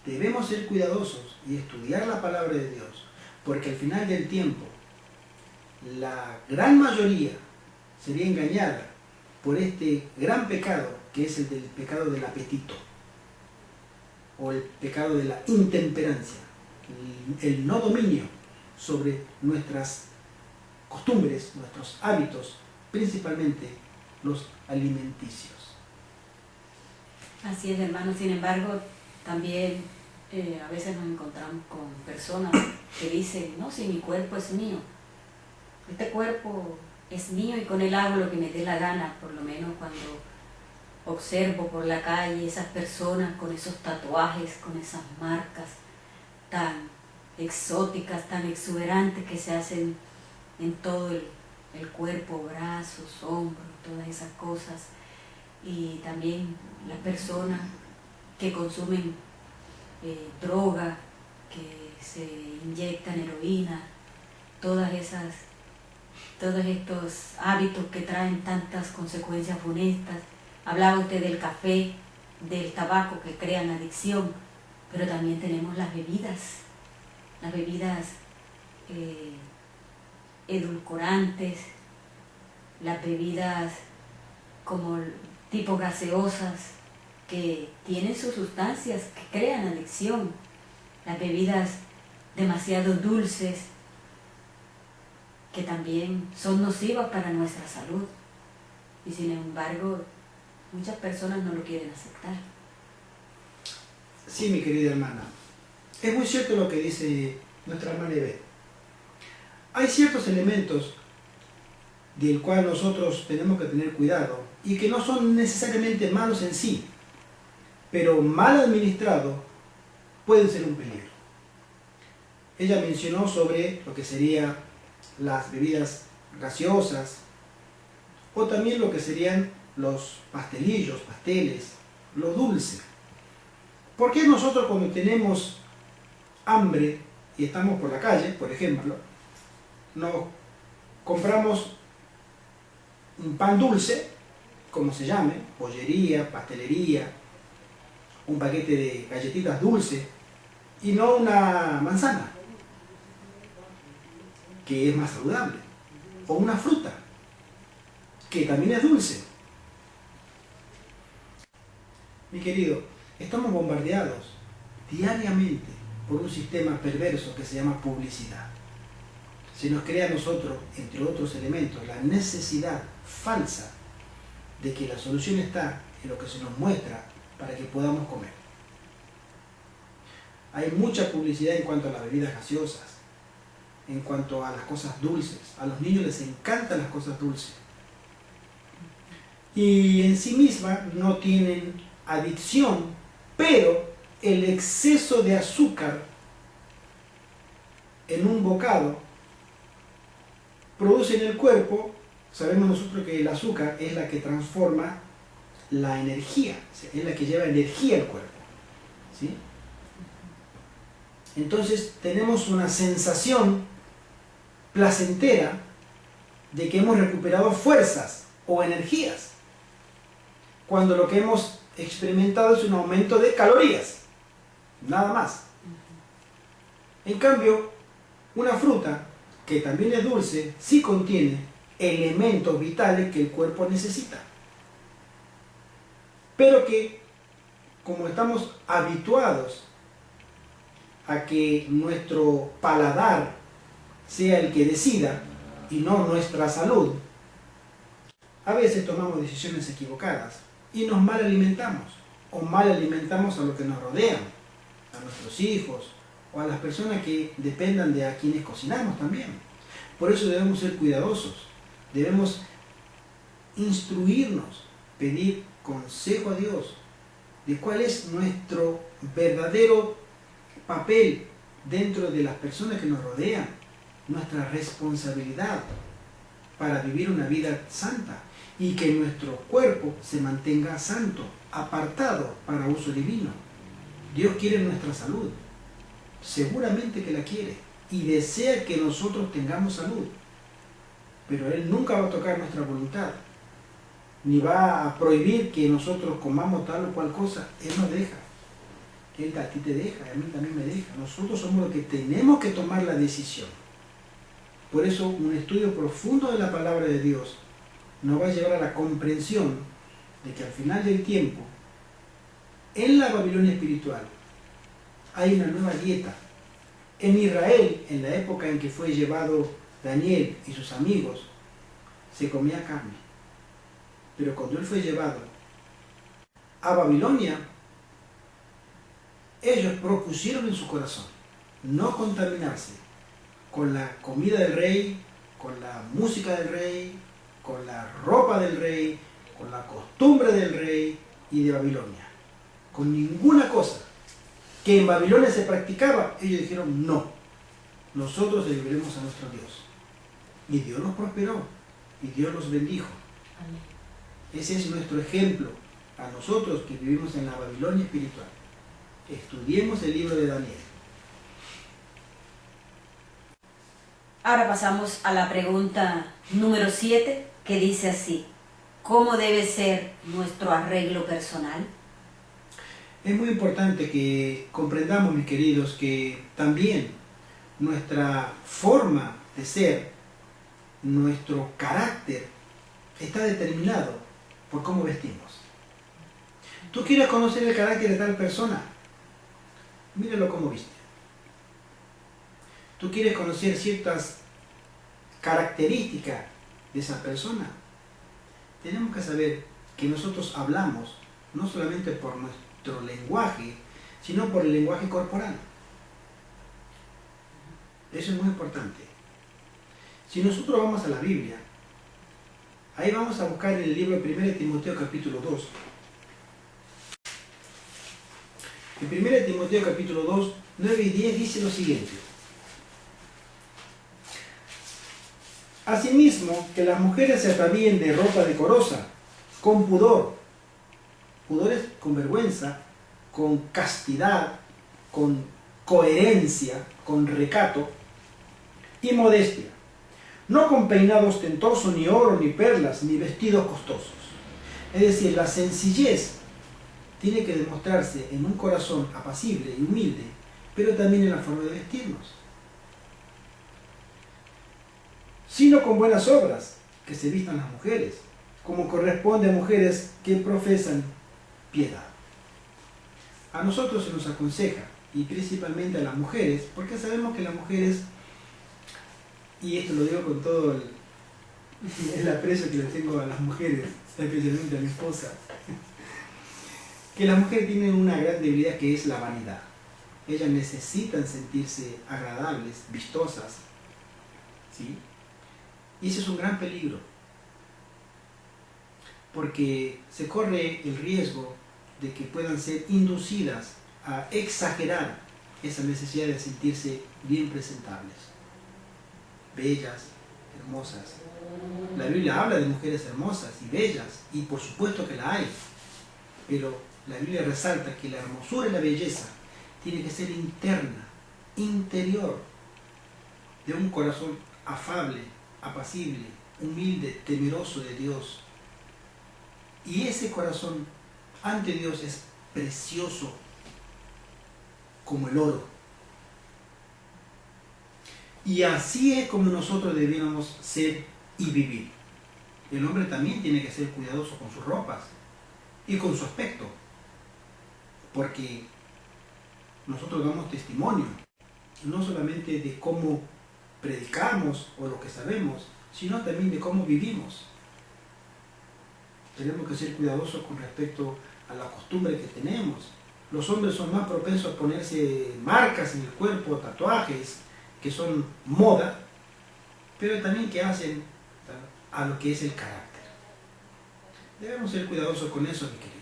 Debemos ser cuidadosos y estudiar la palabra de Dios, porque al final del tiempo la gran mayoría sería engañada por este gran pecado, que es el del pecado del apetito o el pecado de la intemperancia, el no dominio sobre nuestras costumbres, nuestros hábitos, principalmente los alimenticios. Así es, hermano. Sin embargo, también a veces nos encontramos con personas que dicen, no, si mi cuerpo es mío, este cuerpo es mío y con él hago lo que me dé la gana. Por lo menos cuando observo por la calle esas personas con esos tatuajes, con esas marcas tan exóticas, tan exuberantes que se hacen en todo el cuerpo, brazos, hombros, todas esas cosas. Y también las personas que consumen droga, que se inyectan heroína, todos estos hábitos que traen tantas consecuencias funestas. Hablaba usted del café, del tabaco que crean adicción, pero también tenemos las bebidas edulcorantes, las bebidas como tipo gaseosas que tienen sus sustancias que crean adicción, las bebidas demasiado dulces que también son nocivas para nuestra salud y sin embargo muchas personas no lo quieren aceptar. Sí, mi querida hermana, es muy cierto lo que dice nuestra hermana Eve. Hay ciertos elementos del cual nosotros tenemos que tener cuidado y que no son necesariamente malos en sí, pero mal administrados pueden ser un peligro. Ella mencionó sobre lo que serían las bebidas gaseosas o también lo que serían los pastelillos, pasteles, lo dulce. ¿Por qué nosotros cuando tenemos hambre y estamos por la calle, por ejemplo, nos compramos un pan dulce, como se llame, pollería, pastelería, un paquete de galletitas dulces y no una manzana, que es más saludable, o una fruta, que también es dulce? Mi querido, estamos bombardeados diariamente por un sistema perverso que se llama publicidad. Se nos crea a nosotros, entre otros elementos, la necesidad falsa de que la solución está en lo que se nos muestra para que podamos comer. Hay mucha publicidad en cuanto a las bebidas gaseosas, en cuanto a las cosas dulces. A los niños les encantan las cosas dulces. Y en sí mismas no tienen adicción, pero el exceso de azúcar en un bocado produce en el cuerpo, sabemos nosotros que el azúcar es la que transforma la energía, es la que lleva energía al cuerpo, ¿sí? Entonces tenemos una sensación placentera de que hemos recuperado fuerzas o energías, cuando lo que hemos experimentado es un aumento de calorías, nada más. En cambio, una fruta que también es dulce, sí contiene elementos vitales que el cuerpo necesita. Pero que, como estamos habituados a que nuestro paladar sea el que decida y no nuestra salud, a veces tomamos decisiones equivocadas y nos mal alimentamos, o mal alimentamos a los que nos rodean, a nuestros hijos, o a las personas que dependan de a quienes cocinamos también. Por eso debemos ser cuidadosos, debemos instruirnos, pedir consejo a Dios de cuál es nuestro verdadero papel dentro de las personas que nos rodean, nuestra responsabilidad para vivir una vida santa y que nuestro cuerpo se mantenga santo, apartado para uso divino. Dios quiere nuestra salud, seguramente que la quiere y desea que nosotros tengamos salud, pero Él nunca va a tocar nuestra voluntad ni va a prohibir que nosotros comamos tal o cual cosa. Él nos deja, Él a ti te deja, a mí también me deja. Nosotros somos los que tenemos que tomar la decisión. Por eso un estudio profundo de la palabra de Dios nos va a llevar a la comprensión de que al final del tiempo, en la Babilonia espiritual, hay una nueva dieta. En Israel, en la época en que fue llevado Daniel y sus amigos, se comía carne. Pero cuando él fue llevado a Babilonia, ellos propusieron en su corazón no contaminarse con la comida del rey, con la música del rey, con la ropa del rey, con la costumbre del rey y de Babilonia. Con ninguna cosa que en Babilonia se practicaba, ellos dijeron no, nosotros serviremos a nuestro Dios. Y Dios los prosperó, y Dios los bendijo. Amén. Ese es nuestro ejemplo a nosotros que vivimos en la Babilonia espiritual. Estudiemos el libro de Daniel. Ahora pasamos a la pregunta número 7, que dice así: ¿cómo debe ser nuestro arreglo personal? Es muy importante que comprendamos, mis queridos, que también nuestra forma de ser, nuestro carácter, está determinado por cómo vestimos. ¿Tú quieres conocer el carácter de tal persona? Míralo cómo viste. ¿Tú quieres conocer ciertas características de esa persona? Tenemos que saber que nosotros hablamos no solamente por nuestro lenguaje, sino por el lenguaje corporal. Eso es muy importante. Si nosotros vamos a la Biblia, ahí vamos a buscar en el libro de 1 Timoteo capítulo 2. En 1 Timoteo capítulo 2, 9 y 10 dice lo siguiente: asimismo, que las mujeres se atavíen de ropa decorosa, con pudor. Pudor es con vergüenza, con castidad, con coherencia, con recato y modestia. No con peinado ostentoso, ni oro, ni perlas, ni vestidos costosos. Es decir, la sencillez tiene que demostrarse en un corazón apacible y humilde, pero también en la forma de vestirnos. Sino con buenas obras, que se vistan las mujeres, como corresponde a mujeres que profesan piedad. A nosotros se nos aconseja, y principalmente a las mujeres, porque sabemos que las mujeres, y esto lo digo con todo el aprecio que le tengo a las mujeres, especialmente a mi esposa, que las mujeres tienen una gran debilidad, que es la vanidad. Ellas necesitan sentirse agradables, vistosas, ¿sí? Y ese es un gran peligro, porque se corre el riesgo de que puedan ser inducidas a exagerar esa necesidad de sentirse bien presentables, bellas, hermosas. La Biblia habla de mujeres hermosas y bellas, y por supuesto que la hay, pero la Biblia resalta que la hermosura y la belleza tiene que ser interna, interior, de un corazón afable, apacible, humilde, temeroso de Dios. Y ese corazón ante Dios es precioso como el oro. Y así es como nosotros debiéramos ser y vivir. El hombre también tiene que ser cuidadoso con sus ropas y con su aspecto, porque nosotros damos testimonio, no solamente de cómo predicamos o lo que sabemos, sino también de cómo vivimos. Tenemos que ser cuidadosos con respecto a la costumbre que tenemos. Los hombres son más propensos a ponerse marcas en el cuerpo, tatuajes, que son moda, pero también que hacen a lo que es el carácter. Debemos ser cuidadosos con eso, mis queridos.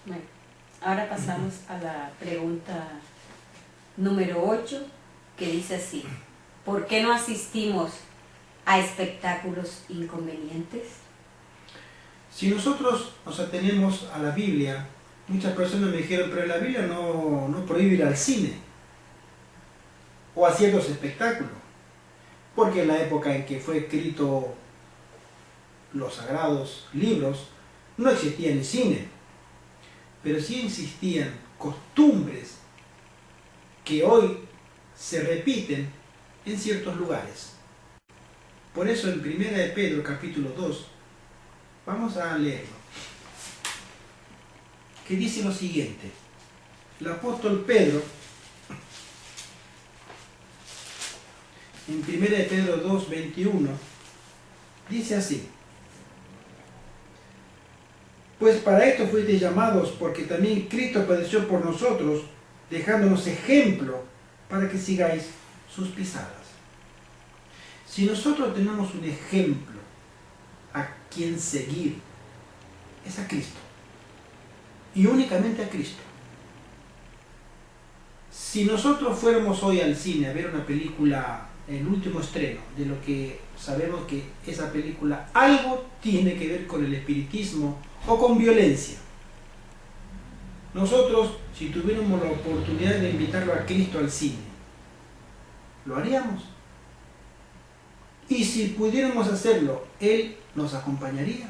Bueno, ahora pasamos a la pregunta número 8, que dice así: ¿por qué no asistimos a espectáculos inconvenientes? Si nosotros nos atenemos a la Biblia, muchas personas me dijeron, pero la Biblia no prohíbe ir al cine o a ciertos espectáculos, porque en la época en que fue escrito los sagrados libros no existía el cine, pero sí existían costumbres que hoy se repiten en ciertos lugares. Por eso en 1 de Pedro capítulo 2 vamos a leerlo, que dice lo siguiente. El apóstol Pedro, en 1 de Pedro 2, 21, dice así: Pues para esto fuisteis llamados, porque también Cristo padeció por nosotros, dejándonos ejemplo para que sigáis sus pisadas. Si nosotros tenemos un ejemplo a quien seguir, es a Cristo. Y únicamente a Cristo. Si nosotros fuéramos hoy al cine a ver una película, el último estreno, de lo que sabemos que esa película algo tiene que ver con el espiritismo o con violencia, nosotros, si tuviéramos la oportunidad de invitarlo a Cristo al cine, ¿lo haríamos? Y si pudiéramos hacerlo, ¿Él nos acompañaría?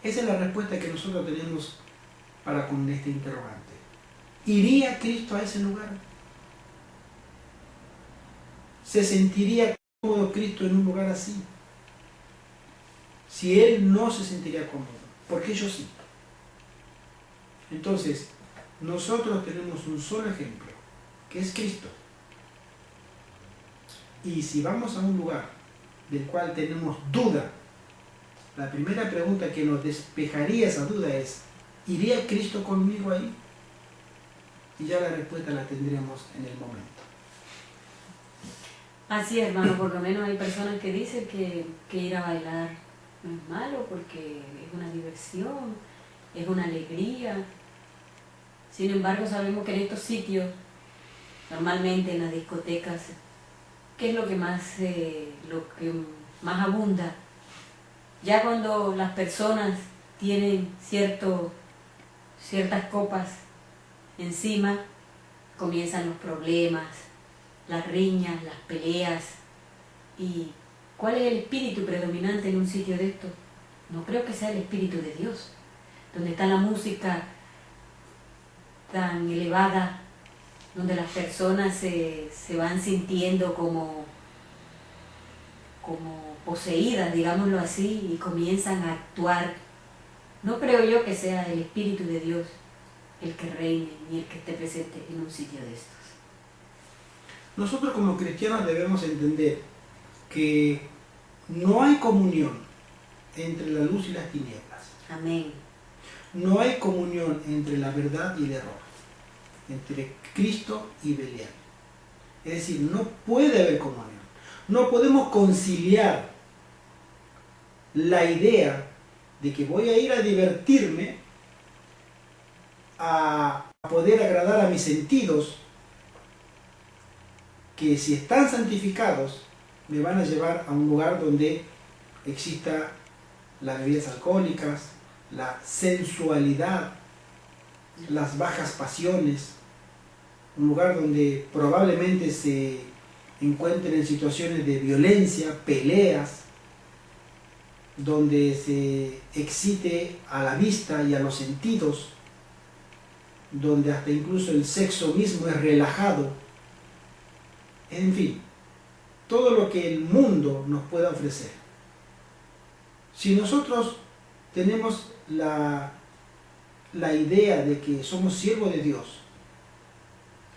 Esa es la respuesta que nosotros tenemos para con este interrogante. ¿Iría Cristo a ese lugar? ¿Se sentiría cómodo Cristo en un lugar así? Si Él no se sentiría cómodo, ¿por qué yo sí? Entonces, nosotros tenemos un solo ejemplo, que es Cristo. Y si vamos a un lugar del cual tenemos duda, la primera pregunta que nos despejaría esa duda es, ¿iría Cristo conmigo ahí? Y ya la respuesta la tendremos en el momento. Así es, hermano, por lo menos hay personas que dicen que ir a bailar no es malo porque es una diversión, es una alegría. Sin embargo, sabemos que en estos sitios, normalmente en las discotecas, ¿qué es lo que más abunda? Ya cuando las personas tienen ciertas copas encima, comienzan los problemas, las riñas, las peleas. ¿Y cuál es el espíritu predominante en un sitio de esto? No creo que sea el espíritu de Dios, donde está la música tan elevada, donde las personas se van sintiendo como poseídas, digámoslo así, y comienzan a actuar. No creo yo que sea el Espíritu de Dios el que reine ni el que esté presente en un sitio de estos. Nosotros como cristianos debemos entender que no hay comunión entre la luz y las tinieblas. Amén. No hay comunión entre la verdad y el error, entre Cristo y Belial. Es decir, no puede haber comunión. No podemos conciliar la idea de que voy a ir a divertirme, a poder agradar a mis sentidos, que si están santificados me van a llevar a un lugar donde exista las bebidas alcohólicas, la sensualidad, las bajas pasiones, un lugar donde probablemente se encuentren en situaciones de violencia, peleas, donde se excite a la vista y a los sentidos, donde hasta incluso el sexo mismo es relajado. En fin, todo lo que el mundo nos pueda ofrecer. Si nosotros tenemos la idea de que somos siervos de Dios,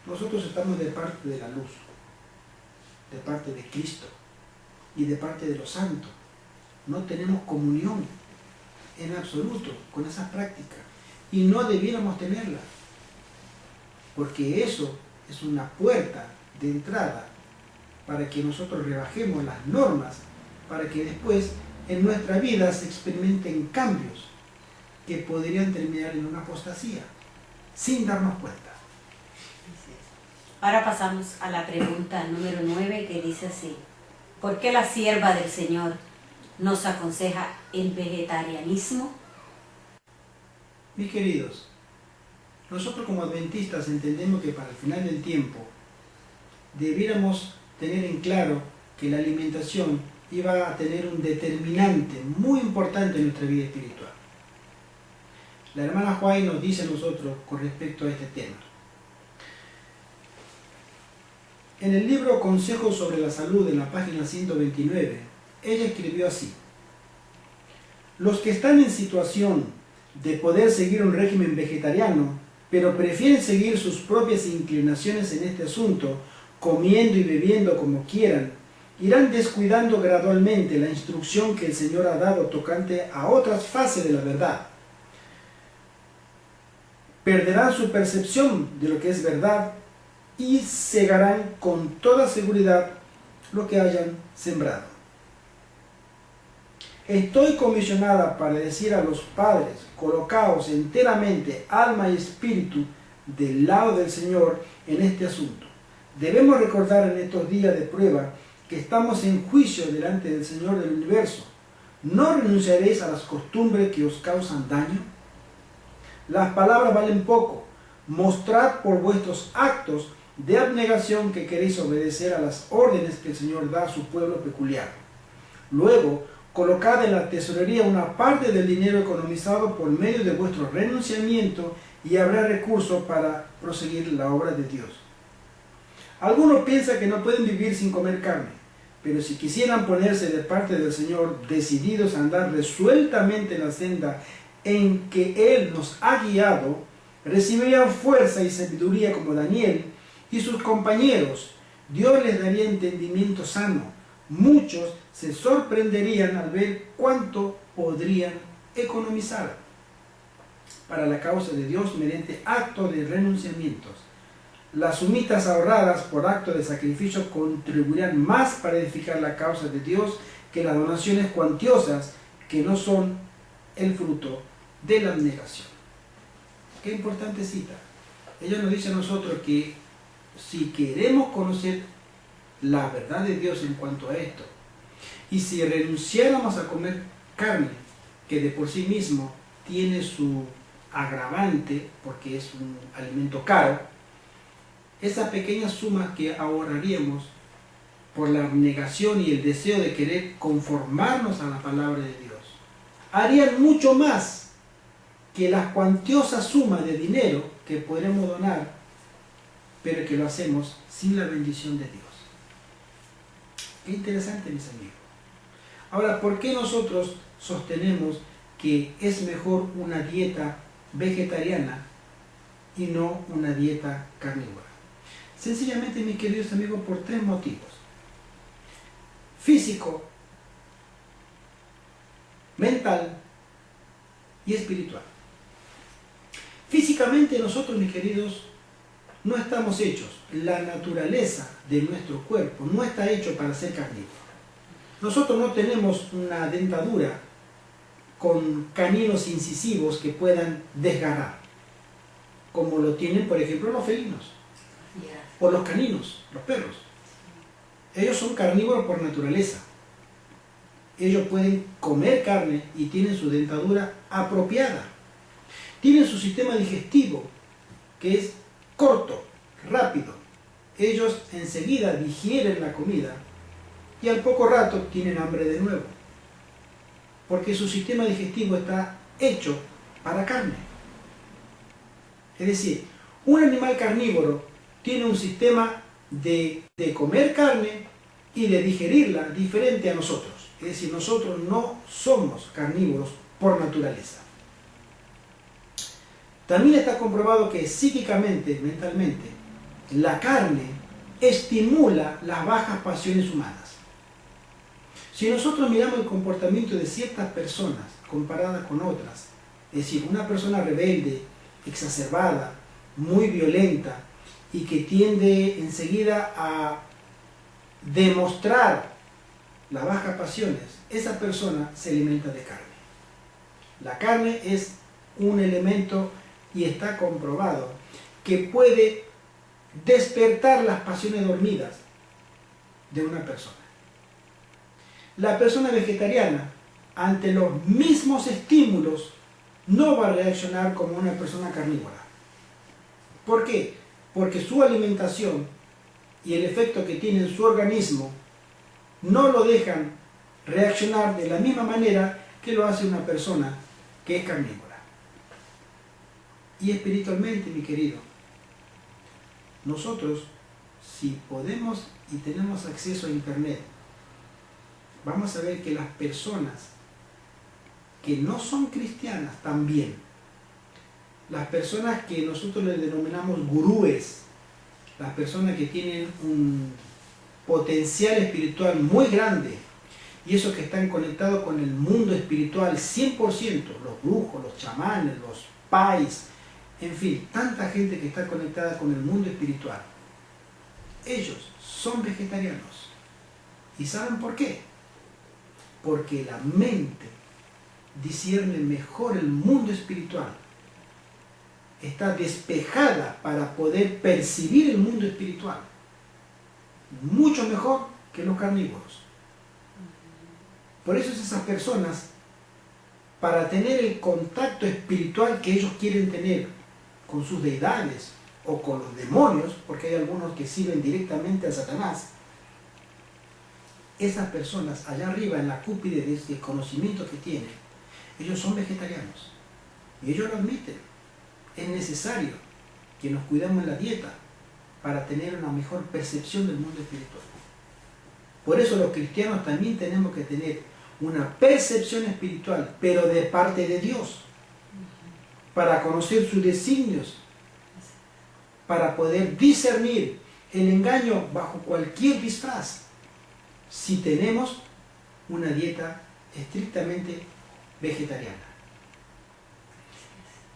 nosotros estamos de parte de la luz, de parte de Cristo y de parte de los santos. No tenemos comunión en absoluto con esas prácticas y no debiéramos tenerla, porque eso es una puerta de entrada para que nosotros rebajemos las normas, para que después en nuestra vida se experimenten cambios que podrían terminar en una apostasía, sin darnos cuenta. Ahora pasamos a la pregunta número 9, que dice así: ¿por qué la sierva del Señor nos aconseja el vegetarianismo? Mis queridos, nosotros como adventistas entendemos que para el final del tiempo debiéramos tener en claro que la alimentación iba a tener un determinante muy importante en nuestra vida espiritual. La hermana Huay nos dice a nosotros con respecto a este tema. En el libro Consejos sobre la Salud, en la página 129, ella escribió así: los que están en situación de poder seguir un régimen vegetariano, pero prefieren seguir sus propias inclinaciones en este asunto, comiendo y bebiendo como quieran, irán descuidando gradualmente la instrucción que el Señor ha dado tocante a otras fases de la verdad. Perderán su percepción de lo que es verdad y cegarán con toda seguridad lo que hayan sembrado. Estoy comisionada para decir a los padres: colocaos enteramente, alma y espíritu, del lado del Señor en este asunto. Debemos recordar en estos días de prueba que estamos en juicio delante del Señor del universo. ¿No renunciaréis a las costumbres que os causan daño? Las palabras valen poco. Mostrad por vuestros actos de abnegación que queréis obedecer a las órdenes que el Señor da a su pueblo peculiar. Luego, colocad en la tesorería una parte del dinero economizado por medio de vuestro renunciamiento y habrá recursos para proseguir la obra de Dios. Algunos piensan que no pueden vivir sin comer carne, pero si quisieran ponerse de parte del Señor, decididos a andar resueltamente en la senda en que Él nos ha guiado, recibirían fuerza y sabiduría como Daniel y sus compañeros. Dios les daría entendimiento sano. Muchos se sorprenderían al ver cuánto podrían economizar para la causa de Dios mediante actos de renunciamientos. Las sumitas ahorradas por acto de sacrificio contribuirán más para edificar la causa de Dios que las donaciones cuantiosas que no son el fruto de la abnegación. Qué importante cita. Ella nos dice a nosotros que si queremos conocer la verdad de Dios en cuanto a esto, y si renunciáramos a comer carne, que de por sí mismo tiene su agravante porque es un alimento caro, esa pequeña suma que ahorraríamos por la abnegación y el deseo de querer conformarnos a la palabra de Dios, harían mucho más que las cuantiosas sumas de dinero que podremos donar, pero que lo hacemos sin la bendición de Dios. Qué interesante, mis amigos. Ahora, ¿por qué nosotros sostenemos que es mejor una dieta vegetariana y no una dieta carnívora? Sencillamente, mis queridos amigos, por tres motivos: físico, mental y espiritual. Físicamente nosotros, mis queridos, no estamos hechos, la naturaleza de nuestro cuerpo no está hecho para ser carnívoro. Nosotros no tenemos una dentadura con caninos incisivos que puedan desgarrar, como lo tienen, por ejemplo, los felinos o los caninos, los perros. Ellos son carnívoros por naturaleza. Ellos pueden comer carne y tienen su dentadura apropiada. Tienen su sistema digestivo, que es corto, rápido. Ellos enseguida digieren la comida y al poco rato tienen hambre de nuevo, porque su sistema digestivo está hecho para carne. Es decir, un animal carnívoro tiene un sistema de comer carne y de digerirla diferente a nosotros. Es decir, nosotros no somos carnívoros por naturaleza. También está comprobado que psíquicamente, mentalmente, la carne estimula las bajas pasiones humanas. Si nosotros miramos el comportamiento de ciertas personas comparadas con otras, es decir, una persona rebelde, exacerbada, muy violenta y que tiende enseguida a demostrar las bajas pasiones, esa persona se alimenta de carne. La carne es un elemento, y está comprobado, que puede despertar las pasiones dormidas de una persona. La persona vegetariana, ante los mismos estímulos, no va a reaccionar como una persona carnívora. ¿Por qué? Porque su alimentación y el efecto que tiene en su organismo no lo dejan reaccionar de la misma manera que lo hace una persona que es carnívora. Y espiritualmente, mi querido, nosotros, si podemos y tenemos acceso a internet, vamos a ver que las personas que no son cristianas también, las personas que nosotros les denominamos gurúes, las personas que tienen potencial espiritual muy grande, y esos que están conectados con el mundo espiritual 100%, los brujos, los chamanes, los pais, en fin, tanta gente que está conectada con el mundo espiritual, ellos son vegetarianos. ¿Y saben por qué? Porque la mente discierne mejor el mundo espiritual. Está despejada para poder percibir el mundo espiritual. Mucho mejor que los carnívoros. Por eso esas personas, para tener el contacto espiritual que ellos quieren tener con sus deidades o con los demonios, porque hay algunos que sirven directamente a Satanás, esas personas allá arriba en la cúspide de ese conocimiento que tienen, ellos son vegetarianos y ellos lo admiten. Es necesario que nos cuidemos en la dieta para tener una mejor percepción del mundo espiritual. Por eso los cristianos también tenemos que tener una percepción espiritual, pero de parte de Dios, para conocer sus designios, para poder discernir el engaño bajo cualquier disfraz, si tenemos una dieta estrictamente vegetariana.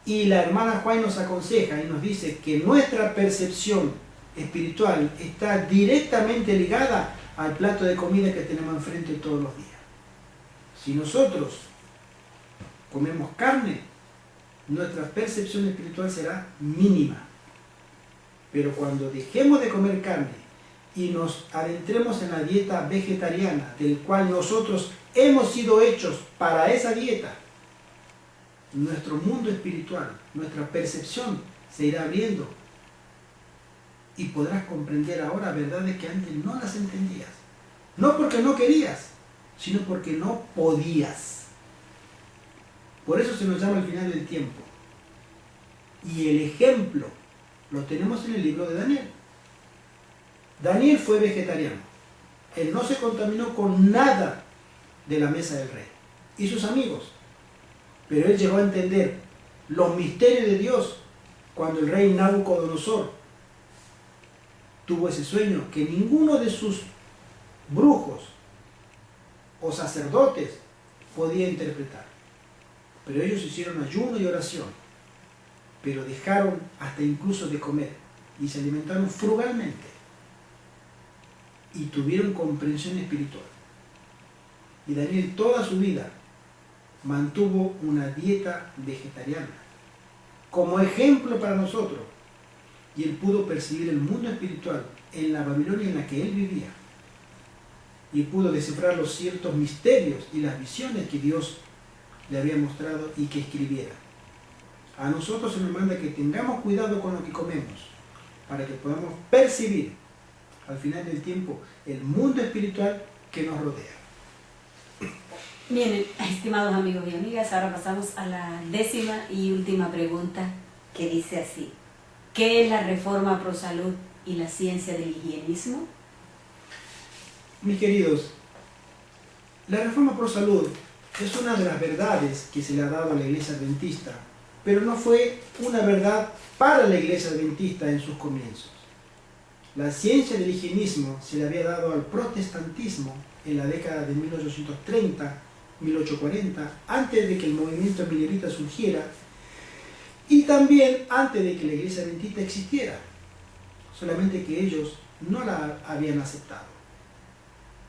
Y la hermana Juan nos aconseja y nos dice que nuestra percepción espiritual está directamente ligada al plato de comida que tenemos enfrente todos los días. Si nosotros comemos carne, nuestra percepción espiritual será mínima. Pero cuando dejemos de comer carne y nos adentremos en la dieta vegetariana, del cual nosotros hemos sido hechos para esa dieta, nuestro mundo espiritual, nuestra percepción se irá abriendo y podrás comprender ahora verdades que antes no las entendías. No porque no querías, sino porque no podías. Por eso se nos llama el final del tiempo. Y el ejemplo lo tenemos en el libro de Daniel. Daniel fue vegetariano. Él no se contaminó con nada de la mesa del rey y sus amigos. Pero él llegó a entender los misterios de Dios cuando el rey Nabucodonosor tuvo ese sueño que ninguno de sus brujos o sacerdotes podía interpretar. Pero ellos hicieron ayuno y oración, pero dejaron hasta incluso de comer y se alimentaron frugalmente y tuvieron comprensión espiritual. Y Daniel toda su vida mantuvo una dieta vegetariana como ejemplo para nosotros, y él pudo percibir el mundo espiritual en la Babilonia en la que él vivía y pudo descifrar los ciertos misterios y las visiones que Dios le había mostrado y que escribiera. A nosotros se nos manda que tengamos cuidado con lo que comemos para que podamos percibir al final del tiempo el mundo espiritual que nos rodea. Bien, estimados amigos y amigas, ahora pasamos a la 10ª y última pregunta, que dice así: ¿qué es la reforma pro salud y la ciencia del higienismo? Mis queridos, la reforma pro salud es una de las verdades que se le ha dado a la Iglesia Adventista, pero no fue una verdad para la Iglesia Adventista en sus comienzos. La ciencia del higienismo se le había dado al protestantismo en la década de 1830, 1840, antes de que el movimiento milerita surgiera y también antes de que la Iglesia Adventista existiera, solamente que ellos no la habían aceptado.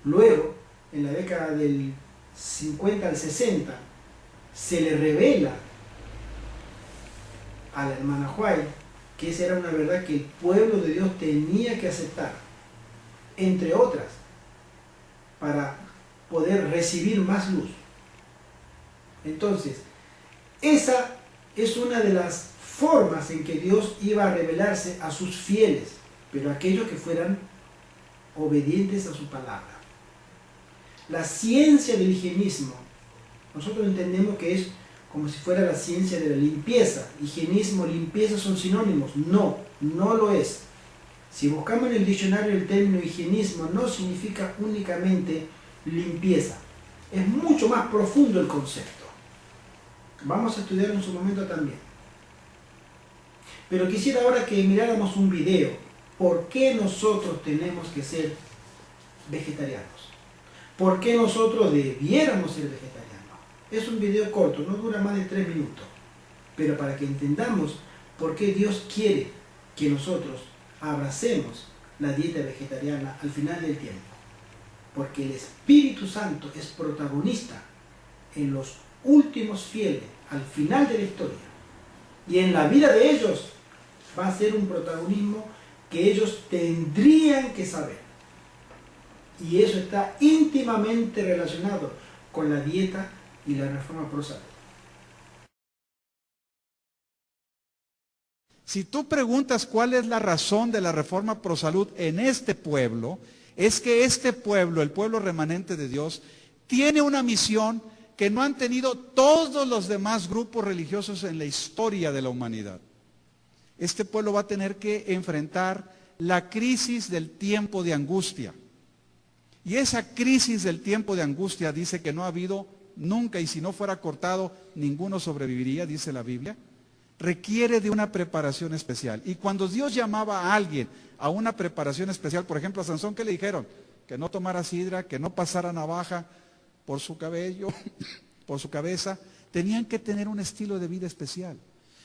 Luego, en la década del 50 al 60, se le revela a la hermana White que esa era una verdad que el pueblo de Dios tenía que aceptar, entre otras, para poder recibir más luz. Entonces, esa es una de las formas en que Dios iba a revelarse a sus fieles, pero aquellos que fueran obedientes a su palabra. La ciencia del higienismo, nosotros entendemos que es como si fuera la ciencia de la limpieza. Higienismo, limpieza son sinónimos. No, no lo es. Si buscamos en el diccionario el término higienismo, no significa únicamente limpieza. Es mucho más profundo el concepto. Vamos a estudiarlo en su momento también. Pero quisiera ahora que miráramos un video. ¿Por qué nosotros tenemos que ser vegetarianos. ¿Por qué nosotros debiéramos ser vegetarianos? Es un video corto, no dura más de 3 minutos, pero para que entendamos por qué Dios quiere que nosotros abracemos la dieta vegetariana al final del tiempo. Porque el Espíritu Santo es protagonista en los últimos fieles, al final de la historia. Y en la vida de ellos va a ser un protagonismo que ellos tendrían que saber. Y eso está íntimamente relacionado con la dieta y la reforma pro salud. Si tú preguntas cuál es la razón de la reforma pro salud en este pueblo, es que este pueblo, el pueblo remanente de Dios, tiene una misión que no han tenido todos los demás grupos religiosos en la historia de la humanidad. Este pueblo va a tener que enfrentar la crisis del tiempo de angustia. Y esa crisis del tiempo de angustia dice que no ha habido nunca, y si no fuera cortado, ninguno sobreviviría, dice la Biblia. Requiere de una preparación especial. Y cuando Dios llamaba a alguien a una preparación especial, por ejemplo a Sansón, ¿qué le dijeron? Que no tomara sidra, que no pasara navaja por su cabello, por su cabeza. Tenían que tener un estilo de vida especial.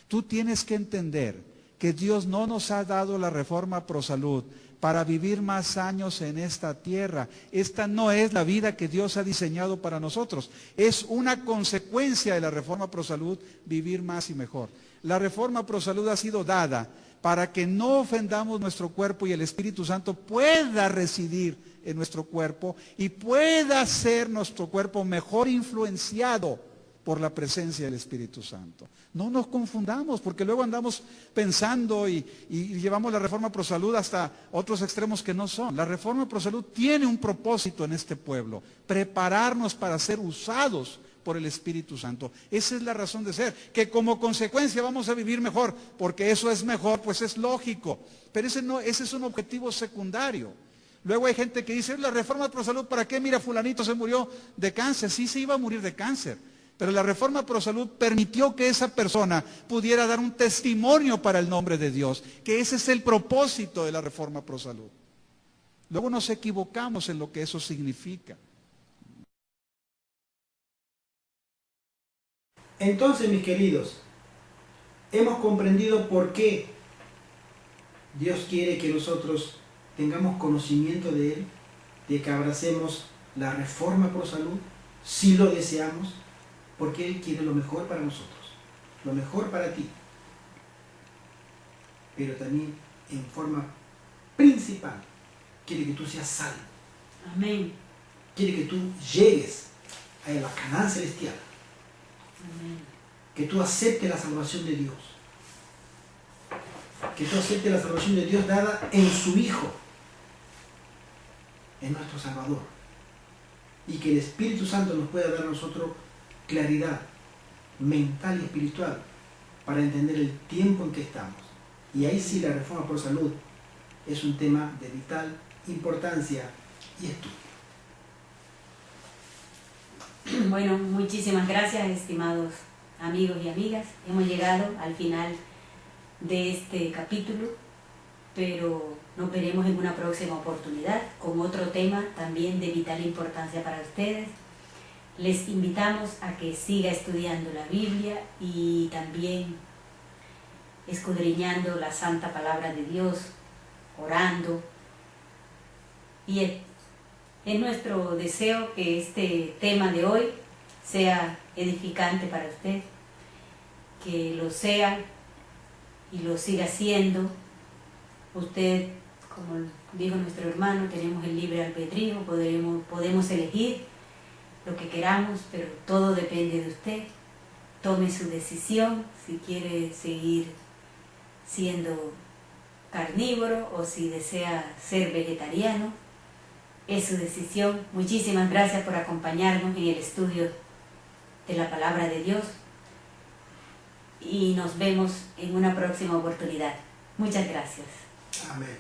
Tú tienes que entender que Dios no nos ha dado la reforma pro salud para vivir más años en esta tierra. Esta no es la vida que Dios ha diseñado para nosotros. Es una consecuencia de la reforma pro salud vivir más y mejor. La reforma pro salud ha sido dada para que no ofendamos nuestro cuerpo y el Espíritu Santo pueda residir en nuestro cuerpo y pueda ser nuestro cuerpo mejor influenciado por la presencia del Espíritu Santo. No nos confundamos, porque luego andamos pensando y llevamos la reforma pro salud hasta otros extremos que no son. La reforma pro salud tiene un propósito en este pueblo: prepararnos para ser usados por el Espíritu Santo. Esa es la razón de ser, que como consecuencia vamos a vivir mejor, porque eso es mejor, pues es lógico, pero ese es un objetivo secundario. Luego hay gente que dice, la reforma pro salud, ¿para qué? Mira, fulanito se murió de cáncer. Sí, se iba a morir de cáncer, pero la reforma pro salud permitió que esa persona pudiera dar un testimonio para el nombre de Dios, que ese es el propósito de la reforma pro salud. Luego nos equivocamos en lo que eso significa. Entonces, mis queridos, hemos comprendido por qué Dios quiere que nosotros tengamos conocimiento de Él, de que abracemos la reforma pro salud, si lo deseamos, porque Él quiere lo mejor para nosotros, lo mejor para ti, pero también en forma principal quiere que tú seas salvo. Amén. Quiere que tú llegues a la Canaán celestial. Amén. Que tú aceptes la salvación de Dios. Que tú aceptes la salvación de Dios dada en su Hijo, en nuestro Salvador. Y que el Espíritu Santo nos pueda dar a nosotros claridad mental y espiritual para entender el tiempo en que estamos. Y ahí sí la reforma pro salud es un tema de vital importancia y estudio. Bueno, muchísimas gracias, estimados amigos y amigas. Hemos llegado al final de este capítulo, pero nos veremos en una próxima oportunidad con otro tema también de vital importancia para ustedes. Les invitamos a que siga estudiando la Biblia y también escudriñando la santa palabra de Dios, orando. Y es nuestro deseo que este tema de hoy sea edificante para usted, que lo sea y lo siga siendo. Usted, como dijo nuestro hermano, tenemos el libre albedrío, podemos elegir lo que queramos, pero todo depende de usted. Tome su decisión, si quiere seguir siendo carnívoro o si desea ser vegetariano. Es su decisión. Muchísimas gracias por acompañarnos en el estudio de la palabra de Dios y nos vemos en una próxima oportunidad. Muchas gracias. Amén.